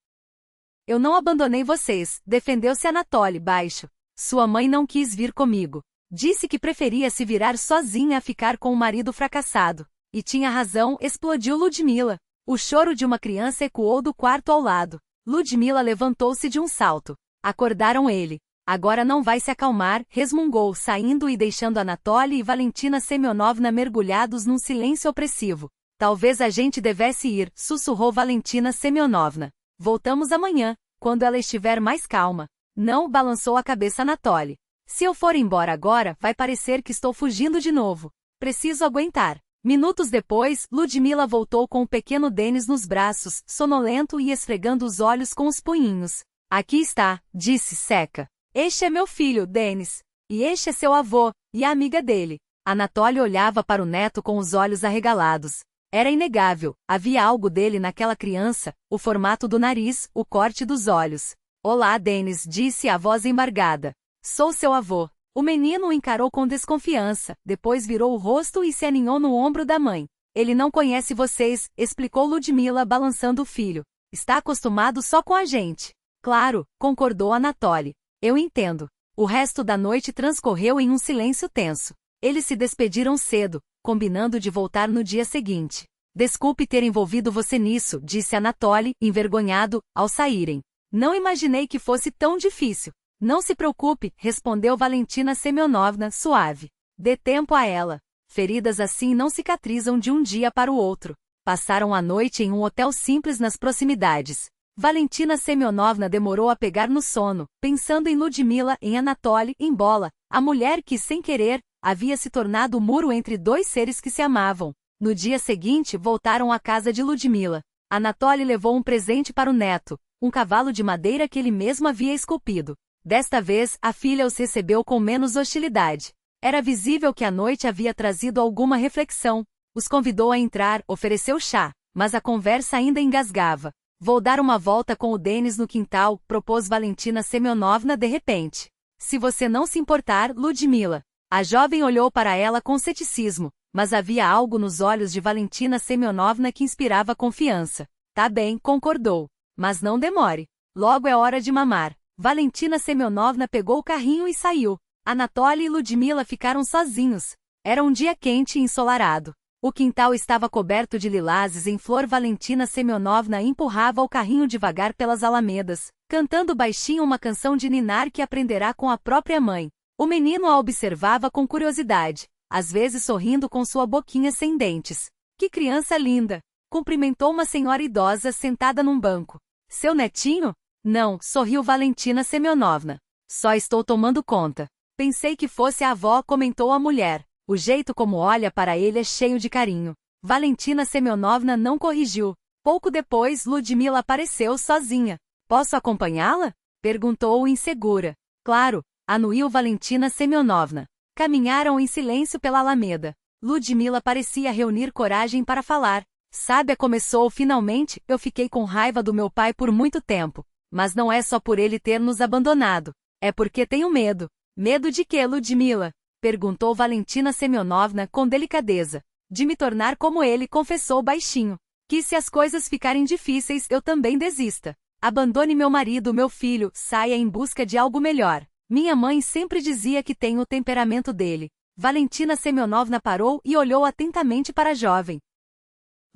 Eu não abandonei vocês, defendeu-se Anatoly, baixo. Sua mãe não quis vir comigo. Disse que preferia se virar sozinha a ficar com o marido fracassado. E tinha razão, explodiu Ludmila. O choro de uma criança ecoou do quarto ao lado. Ludmila levantou-se de um salto. Acordaram ele. Agora não vai se acalmar, resmungou, saindo e deixando Anatoly e Valentina Semyonovna mergulhados num silêncio opressivo. Talvez a gente devesse ir, sussurrou Valentina Semyonovna. Voltamos amanhã, quando ela estiver mais calma. Não, balançou a cabeça Anatoly. Se eu for embora agora, vai parecer que estou fugindo de novo. Preciso aguentar. Minutos depois, Ludmila voltou com o pequeno Denis nos braços, sonolento e esfregando os olhos com os punhinhos. Aqui está, disse seca. Este é meu filho, Denis. E este é seu avô, e a amiga dele. Anatoly olhava para o neto com os olhos arregalados. Era inegável, havia algo dele naquela criança, o formato do nariz, o corte dos olhos. Olá, Denis, disse a voz embargada. Sou seu avô. O menino o encarou com desconfiança, depois virou o rosto e se aninhou no ombro da mãe. Ele não conhece vocês, explicou Ludmila balançando o filho. Está acostumado só com a gente. Claro, concordou Anatoly. Eu entendo. O resto da noite transcorreu em um silêncio tenso. Eles se despediram cedo, combinando de voltar no dia seguinte. Desculpe ter envolvido você nisso, disse Anatoly, envergonhado, ao saírem. Não imaginei que fosse tão difícil. Não se preocupe, respondeu Valentina Semyonovna, suave. Dê tempo a ela. Feridas assim não cicatrizam de um dia para o outro. Passaram a noite em um hotel simples nas proximidades. Valentina Semyonovna demorou a pegar no sono, pensando em Ludmila, em Anatoly, em Bola, a mulher que, sem querer, havia se tornado o muro entre dois seres que se amavam. No dia seguinte voltaram à casa de Ludmila. Anatoly levou um presente para o neto, um cavalo de madeira que ele mesmo havia esculpido. Desta vez, a filha os recebeu com menos hostilidade. Era visível que a noite havia trazido alguma reflexão. Os convidou a entrar, ofereceu chá, mas a conversa ainda engasgava. Vou dar uma volta com o Denis no quintal, propôs Valentina Semyonovna de repente. Se você não se importar, Ludmila. A jovem olhou para ela com ceticismo, mas havia algo nos olhos de Valentina Semyonovna que inspirava confiança. Tá bem, concordou. Mas não demore. Logo é hora de mamar. Valentina Semyonovna pegou o carrinho e saiu. Anatoly e Ludmila ficaram sozinhos. Era um dia quente e ensolarado. O quintal estava coberto de lilazes em flor. Valentina Semyonovna empurrava o carrinho devagar pelas alamedas, cantando baixinho uma canção de ninar que aprenderá com a própria mãe. O menino a observava com curiosidade, às vezes sorrindo com sua boquinha sem dentes. Que criança linda! Cumprimentou uma senhora idosa sentada num banco. Seu netinho? Não, sorriu Valentina Semyonovna. Só estou tomando conta. Pensei que fosse a avó, comentou a mulher. O jeito como olha para ele é cheio de carinho. Valentina Semyonovna não corrigiu. Pouco depois, Ludmila apareceu sozinha. Posso acompanhá-la? Perguntou insegura. Claro, anuiu Valentina Semyonovna. Caminharam em silêncio pela alameda. Ludmila parecia reunir coragem para falar. Sábia começou finalmente, eu fiquei com raiva do meu pai por muito tempo. Mas não é só por ele ter nos abandonado. É porque tenho medo. Medo de quê, Ludmila? Perguntou Valentina Semyonovna com delicadeza. De me tornar como ele, confessou baixinho. Que se as coisas ficarem difíceis, eu também desista. Abandone meu marido, meu filho, saia em busca de algo melhor. Minha mãe sempre dizia que tenho o temperamento dele. Valentina Semyonovna parou e olhou atentamente para a jovem.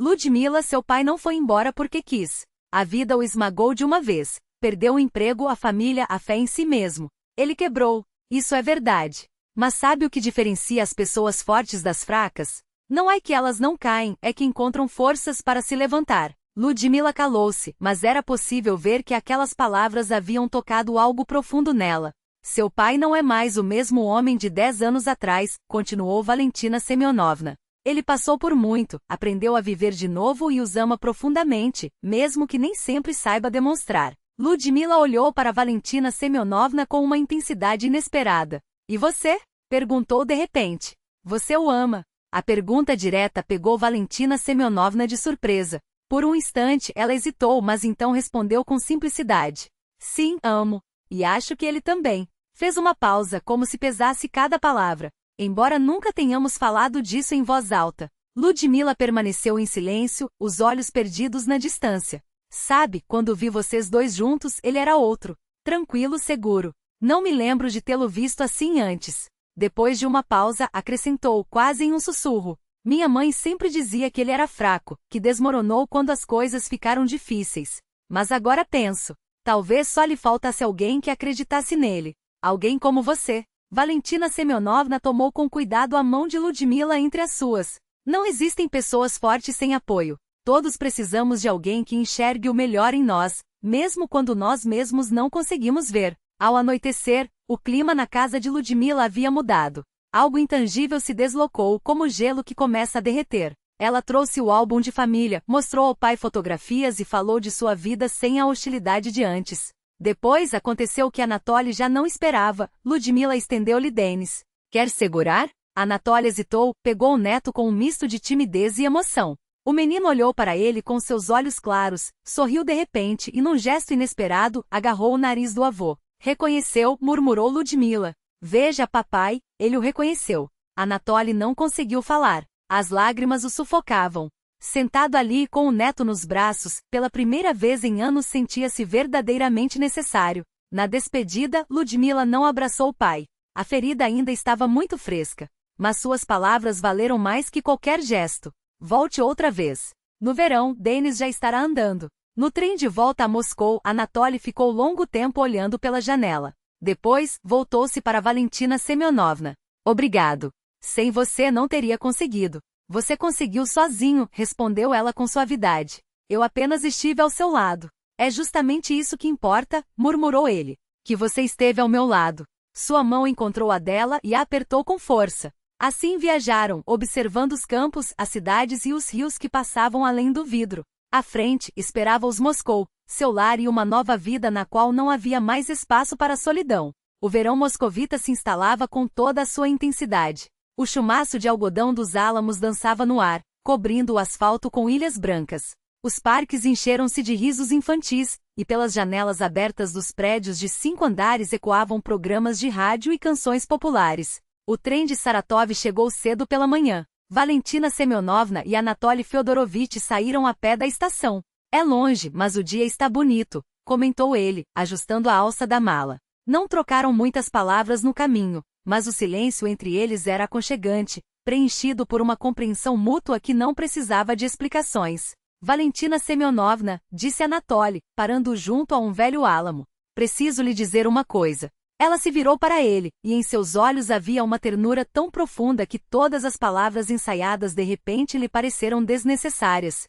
Ludmila, seu pai não foi embora porque quis. A vida o esmagou de uma vez. Perdeu o emprego, a família, a fé em si mesmo. Ele quebrou. Isso é verdade. Mas sabe o que diferencia as pessoas fortes das fracas? Não é que elas não caem, é que encontram forças para se levantar. Ludmila calou-se, mas era possível ver que aquelas palavras haviam tocado algo profundo nela. Seu pai não é mais o mesmo homem de 10 anos atrás, continuou Valentina Semyonovna. Ele passou por muito, aprendeu a viver de novo e os ama profundamente, mesmo que nem sempre saiba demonstrar. Ludmila olhou para Valentina Semyonovna com uma intensidade inesperada. E você? Perguntou de repente. Você o ama? A pergunta direta pegou Valentina Semyonovna de surpresa. Por um instante ela hesitou, mas então respondeu com simplicidade. Sim, amo. E acho que ele também. Fez uma pausa, como se pesasse cada palavra. Embora nunca tenhamos falado disso em voz alta. Ludmila permaneceu em silêncio, os olhos perdidos na distância. Sabe, quando vi vocês dois juntos, ele era outro. Tranquilo, seguro. Não me lembro de tê-lo visto assim antes. Depois de uma pausa, acrescentou, quase em um sussurro. Minha mãe sempre dizia que ele era fraco, que desmoronou quando as coisas ficaram difíceis. Mas agora penso. Talvez só lhe faltasse alguém que acreditasse nele. Alguém como você. Valentina Semyonovna tomou com cuidado a mão de Ludmila entre as suas. Não existem pessoas fortes sem apoio. Todos precisamos de alguém que enxergue o melhor em nós, mesmo quando nós mesmos não conseguimos ver. Ao anoitecer, o clima na casa de Ludmila havia mudado. Algo intangível se deslocou, como gelo que começa a derreter. Ela trouxe o álbum de família, mostrou ao pai fotografias e falou de sua vida sem a hostilidade de antes. Depois aconteceu o que Anatoly já não esperava. Ludmila estendeu-lhe Denis. Quer segurar? Anatoly hesitou, pegou o neto com um misto de timidez e emoção. O menino olhou para ele com seus olhos claros, sorriu de repente e num gesto inesperado, agarrou o nariz do avô. Reconheceu, murmurou Ludmila. Veja, papai, ele o reconheceu. Anatoly não conseguiu falar. As lágrimas o sufocavam. Sentado ali com o neto nos braços, pela primeira vez em anos sentia-se verdadeiramente necessário. Na despedida, Ludmila não abraçou o pai. A ferida ainda estava muito fresca. Mas suas palavras valeram mais que qualquer gesto. Volte outra vez. No verão, Denis já estará andando. No trem de volta a Moscou, Anatoly ficou longo tempo olhando pela janela. Depois, voltou-se para Valentina Semyonovna. Obrigado. Sem você não teria conseguido. Você conseguiu sozinho, respondeu ela com suavidade. Eu apenas estive ao seu lado. É justamente isso que importa, murmurou ele. Que você esteve ao meu lado. Sua mão encontrou a dela e a apertou com força. Assim viajaram, observando os campos, as cidades e os rios que passavam além do vidro. À frente, esperava-os Moscou, seu lar e uma nova vida na qual não havia mais espaço para a solidão. O verão moscovita se instalava com toda a sua intensidade. O chumaço de algodão dos álamos dançava no ar, cobrindo o asfalto com ilhas brancas. Os parques encheram-se de risos infantis, e pelas janelas abertas dos prédios de 5 andares ecoavam programas de rádio e canções populares. O trem de Saratov chegou cedo pela manhã. Valentina Semyonovna e Anatoly Fyodorovitch saíram a pé da estação. É longe, mas o dia está bonito, comentou ele, ajustando a alça da mala. Não trocaram muitas palavras no caminho, mas o silêncio entre eles era aconchegante, preenchido por uma compreensão mútua que não precisava de explicações. Valentina Semyonovna, disse Anatoly, parando junto a um velho álamo. Preciso lhe dizer uma coisa. Ela se virou para ele, e em seus olhos havia uma ternura tão profunda que todas as palavras ensaiadas de repente lhe pareceram desnecessárias.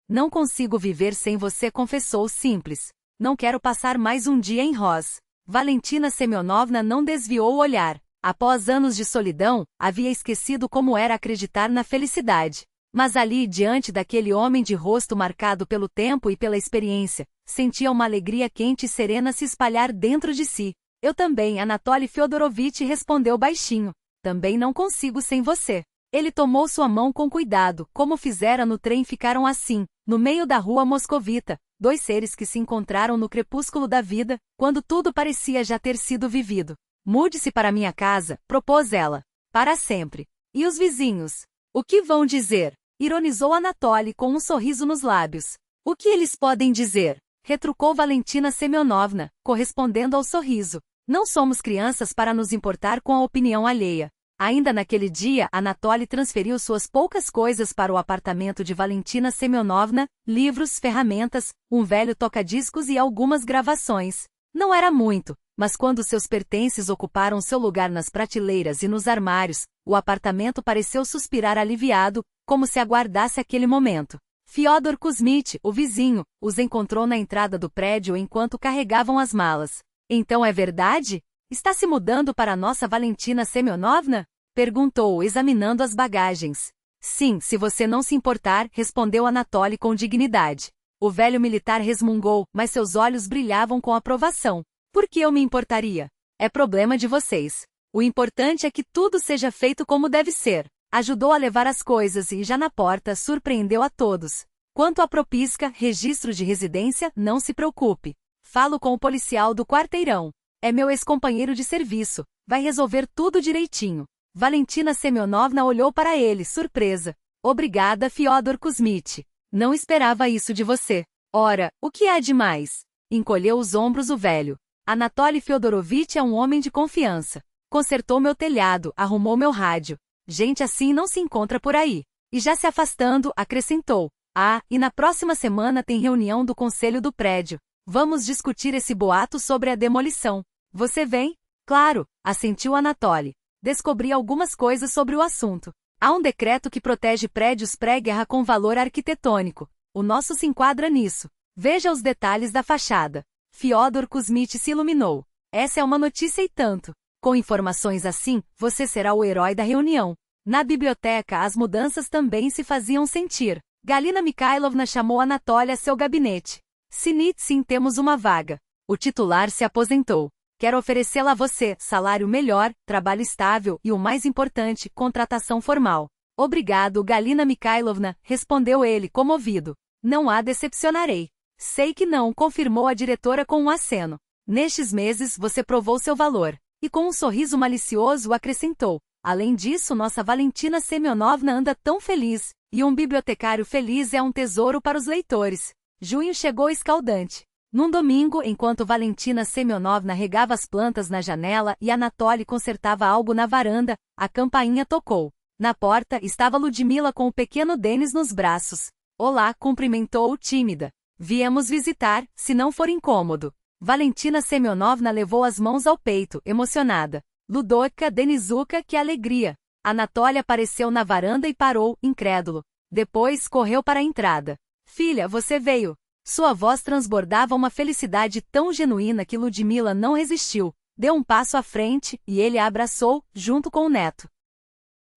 Não consigo viver sem você, confessou simples. Não quero passar mais um dia em Ross. Valentina Semyonovna não desviou o olhar. Após anos de solidão, havia esquecido como era acreditar na felicidade. Mas ali, diante daquele homem de rosto marcado pelo tempo e pela experiência, sentia uma alegria quente e serena se espalhar dentro de si. Eu também, Anatoly Fyodorovitch respondeu baixinho. Também não consigo sem você. Ele tomou sua mão com cuidado, como fizera no trem. Ficaram assim, no meio da rua moscovita, dois seres que se encontraram no crepúsculo da vida, quando tudo parecia já ter sido vivido. Mude-se para minha casa, propôs ela. Para sempre. E os vizinhos? O que vão dizer? Ironizou Anatoly com um sorriso nos lábios. O que eles podem dizer? Retrucou Valentina Semyonovna, correspondendo ao sorriso. Não somos crianças para nos importar com a opinião alheia. Ainda naquele dia, Anatoly transferiu suas poucas coisas para o apartamento de Valentina Semyonovna, livros, ferramentas, um velho toca-discos e algumas gravações. Não era muito, mas quando seus pertences ocuparam seu lugar nas prateleiras e nos armários, o apartamento pareceu suspirar aliviado, como se aguardasse aquele momento. Fyodor Kuzmich, o vizinho, os encontrou na entrada do prédio enquanto carregavam as malas. Então é verdade? Está se mudando para a nossa Valentina Semyonovna? Perguntou, examinando as bagagens. Sim, se você não se importar, respondeu Anatoly com dignidade. O velho militar resmungou, mas seus olhos brilhavam com aprovação. Por que eu me importaria? É problema de vocês. O importante é que tudo seja feito como deve ser. Ajudou a levar as coisas e, já na porta, surpreendeu a todos. Quanto à propisca, registro de residência, não se preocupe. Falo com o policial do quarteirão. É meu ex-companheiro de serviço. Vai resolver tudo direitinho. Valentina Semyonovna olhou para ele, surpresa. Obrigada, Fyodor Kuzmich. Não esperava isso de você. Ora, o que há de mais? Encolheu os ombros o velho. Anatoly Fyodorovitch é um homem de confiança. Consertou meu telhado, arrumou meu rádio. Gente assim não se encontra por aí. E já se afastando, acrescentou. Ah, e na próxima semana tem reunião do conselho do prédio. Vamos discutir esse boato sobre a demolição. Você vem? Claro, assentiu Anatoly. Descobri algumas coisas sobre o assunto. Há um decreto que protege prédios pré-guerra com valor arquitetônico. O nosso se enquadra nisso. Veja os detalhes da fachada. Fyodor Kuzmich se iluminou. Essa é uma notícia e tanto. Com informações assim, você será o herói da reunião. Na biblioteca as mudanças também se faziam sentir. Galina Mikhailovna chamou Anatoly a seu gabinete. Sim, temos uma vaga. O titular se aposentou. Quero oferecê-la a você, salário melhor, trabalho estável e o mais importante, contratação formal. Obrigado, Galina Mikhailovna, respondeu ele, comovido. Não a decepcionarei. Sei que não, confirmou a diretora com um aceno. Nestes meses você provou seu valor. E com um sorriso malicioso acrescentou. Além disso, nossa Valentina Semyonovna anda tão feliz. E um bibliotecário feliz é um tesouro para os leitores. Junho chegou escaldante. Num domingo, enquanto Valentina Semyonovna regava as plantas na janela e Anatoly consertava algo na varanda, a campainha tocou. Na porta estava Ludmila com o pequeno Denis nos braços. Olá, cumprimentou-o tímida. Viemos visitar, se não for incômodo. Valentina Semyonovna levou as mãos ao peito, emocionada. Ludoka, Denizuka, que alegria! Anatoly apareceu na varanda e parou, incrédulo. Depois correu para a entrada. Filha, você veio. Sua voz transbordava uma felicidade tão genuína que Ludmila não resistiu. Deu um passo à frente, e ele a abraçou, junto com o neto.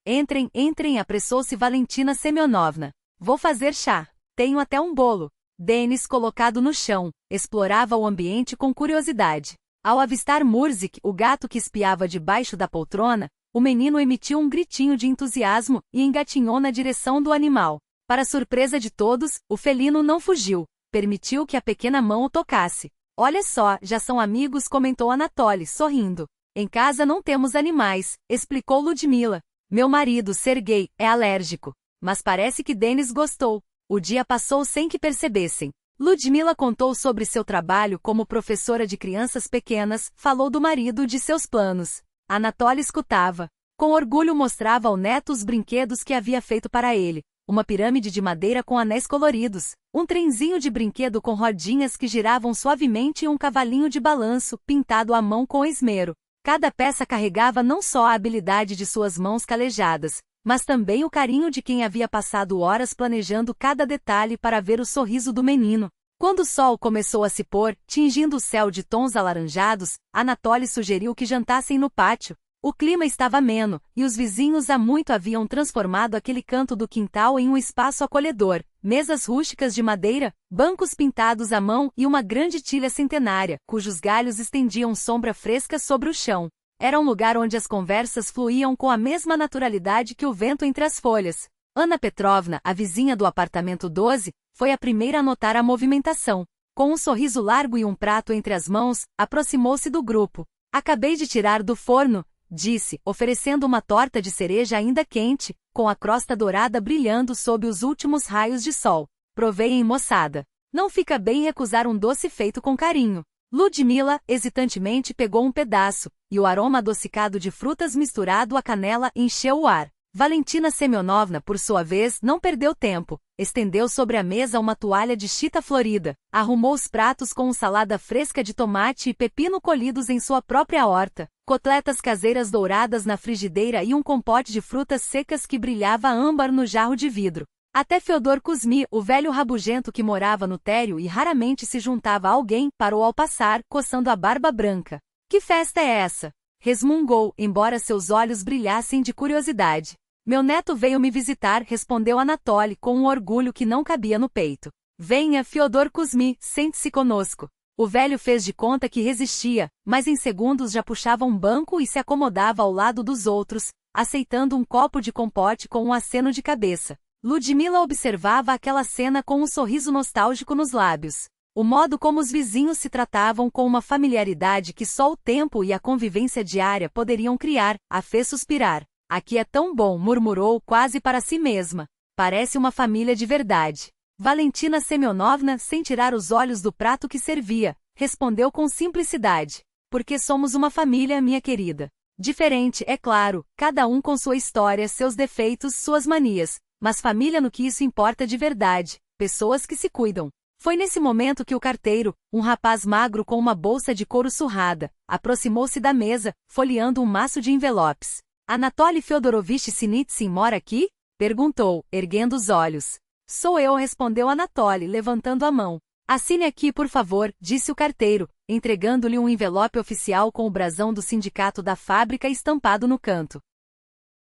Entrem, entrem, apressou-se Valentina Semyonovna. Vou fazer chá. Tenho até um bolo. Denis, colocado no chão, explorava o ambiente com curiosidade. Ao avistar Murzik, o gato que espiava debaixo da poltrona, o menino emitiu um gritinho de entusiasmo e engatinhou na direção do animal. Para surpresa de todos, o felino não fugiu. Permitiu que a pequena mão o tocasse. Olha só, já são amigos, comentou Anatoly, sorrindo. Em casa não temos animais, explicou Ludmila. Meu marido, Sergei, é alérgico. Mas parece que Denis gostou. O dia passou sem que percebessem. Ludmila contou sobre seu trabalho como professora de crianças pequenas, falou do marido e de seus planos. Anatoly escutava. Com orgulho mostrava ao neto os brinquedos que havia feito para ele. Uma pirâmide de madeira com anéis coloridos, um trenzinho de brinquedo com rodinhas que giravam suavemente e um cavalinho de balanço, pintado à mão com esmero. Cada peça carregava não só a habilidade de suas mãos calejadas, mas também o carinho de quem havia passado horas planejando cada detalhe para ver o sorriso do menino. Quando o sol começou a se pôr, tingindo o céu de tons alaranjados, Anatoly sugeriu que jantassem no pátio. O clima estava ameno, e os vizinhos há muito haviam transformado aquele canto do quintal em um espaço acolhedor. Mesas rústicas de madeira, bancos pintados à mão e uma grande tilha centenária, cujos galhos estendiam sombra fresca sobre o chão. Era um lugar onde as conversas fluíam com a mesma naturalidade que o vento entre as folhas. Anna Petrovna, a vizinha do apartamento 12, foi a primeira a notar a movimentação. Com um sorriso largo e um prato entre as mãos, aproximou-se do grupo. Acabei de tirar do forno, disse, oferecendo uma torta de cereja ainda quente, com a crosta dourada brilhando sob os últimos raios de sol. Provei, moçada. Não fica bem recusar um doce feito com carinho. Ludmila, hesitantemente, pegou um pedaço, e o aroma adocicado de frutas misturado à canela encheu o ar. Valentina Semyonovna, por sua vez, não perdeu tempo. Estendeu sobre a mesa uma toalha de chita florida, arrumou os pratos com salada fresca de tomate e pepino colhidos em sua própria horta, cotletas caseiras douradas na frigideira e um compote de frutas secas que brilhava âmbar no jarro de vidro. Até Fyodor Kuzmi, o velho rabugento que morava no térreo e raramente se juntava a alguém, parou ao passar, coçando a barba branca. Que festa é essa? Resmungou, embora seus olhos brilhassem de curiosidade. Meu neto veio me visitar, respondeu Anatoly com um orgulho que não cabia no peito. Venha, Fyodor Kuzmi, sente-se conosco. O velho fez de conta que resistia, mas em segundos já puxava um banco e se acomodava ao lado dos outros, aceitando um copo de compote com um aceno de cabeça. Ludmila observava aquela cena com um sorriso nostálgico nos lábios. O modo como os vizinhos se tratavam com uma familiaridade que só o tempo e a convivência diária poderiam criar, a fez suspirar. Aqui é tão bom, murmurou quase para si mesma. Parece uma família de verdade. Valentina Semyonovna, sem tirar os olhos do prato que servia, respondeu com simplicidade. Porque somos uma família, minha querida. Diferente, é claro, cada um com sua história, seus defeitos, suas manias, mas família no que isso importa de verdade, pessoas que se cuidam. Foi nesse momento que o carteiro, um rapaz magro com uma bolsa de couro surrada, aproximou-se da mesa, folheando um maço de envelopes. Anatoly Fyodorovich Sinitsyn mora aqui? Perguntou, erguendo os olhos. Sou eu, respondeu Anatoly, levantando a mão. Assine aqui, por favor, disse o carteiro, entregando-lhe um envelope oficial com o brasão do sindicato da fábrica estampado no canto.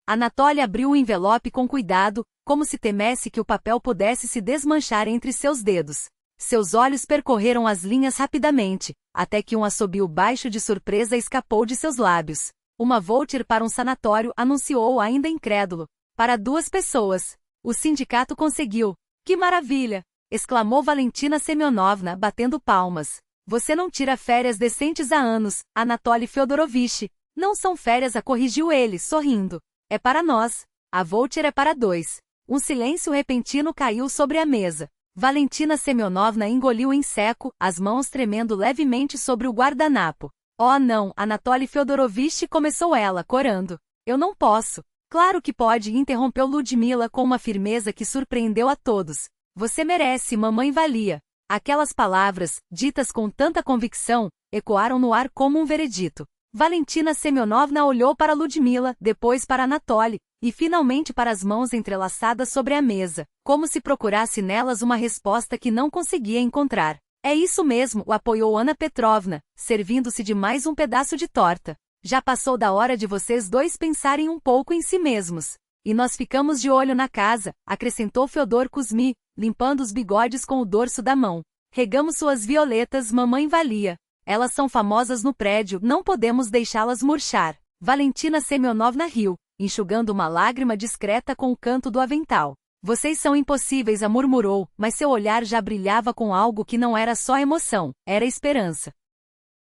Anatoly abriu o envelope com cuidado, como se temesse que o papel pudesse se desmanchar entre seus dedos. Seus olhos percorreram as linhas rapidamente, até que um assobio baixo de surpresa escapou de seus lábios. Uma voucher para um sanatório, anunciou ainda incrédulo. Para 2 pessoas. O sindicato conseguiu. Que maravilha! Exclamou Valentina Semyonovna, batendo palmas. Você não tira férias decentes há anos, Anatoly Fyodorovich. Não são férias, corrigiu ele, sorrindo. É para nós. A voucher é para 2. Um silêncio repentino caiu sobre a mesa. Valentina Semyonovna engoliu em seco, as mãos tremendo levemente sobre o guardanapo. Oh não, Anatoly Fyodorovich, começou ela, corando. Eu não posso. Claro que pode, interrompeu Ludmila com uma firmeza que surpreendeu a todos. Você merece, mamãe Valia. Aquelas palavras, ditas com tanta convicção, ecoaram no ar como um veredito. Valentina Semyonovna olhou para Ludmila, depois para Anatoly, e finalmente para as mãos entrelaçadas sobre a mesa, como se procurasse nelas uma resposta que não conseguia encontrar. É isso mesmo, o apoiou Ana Petrovna, servindo-se de mais um pedaço de torta. Já passou da hora de vocês 2 pensarem um pouco em si mesmos. E nós ficamos de olho na casa, acrescentou Fyodor Kuzmi, limpando os bigodes com o dorso da mão. Regamos suas violetas, mamãe Valia. Elas são famosas no prédio, não podemos deixá-las murchar. Valentina Semyonovna riu, enxugando uma lágrima discreta com o canto do avental. Vocês são impossíveis, a murmurou, mas seu olhar já brilhava com algo que não era só emoção, era esperança.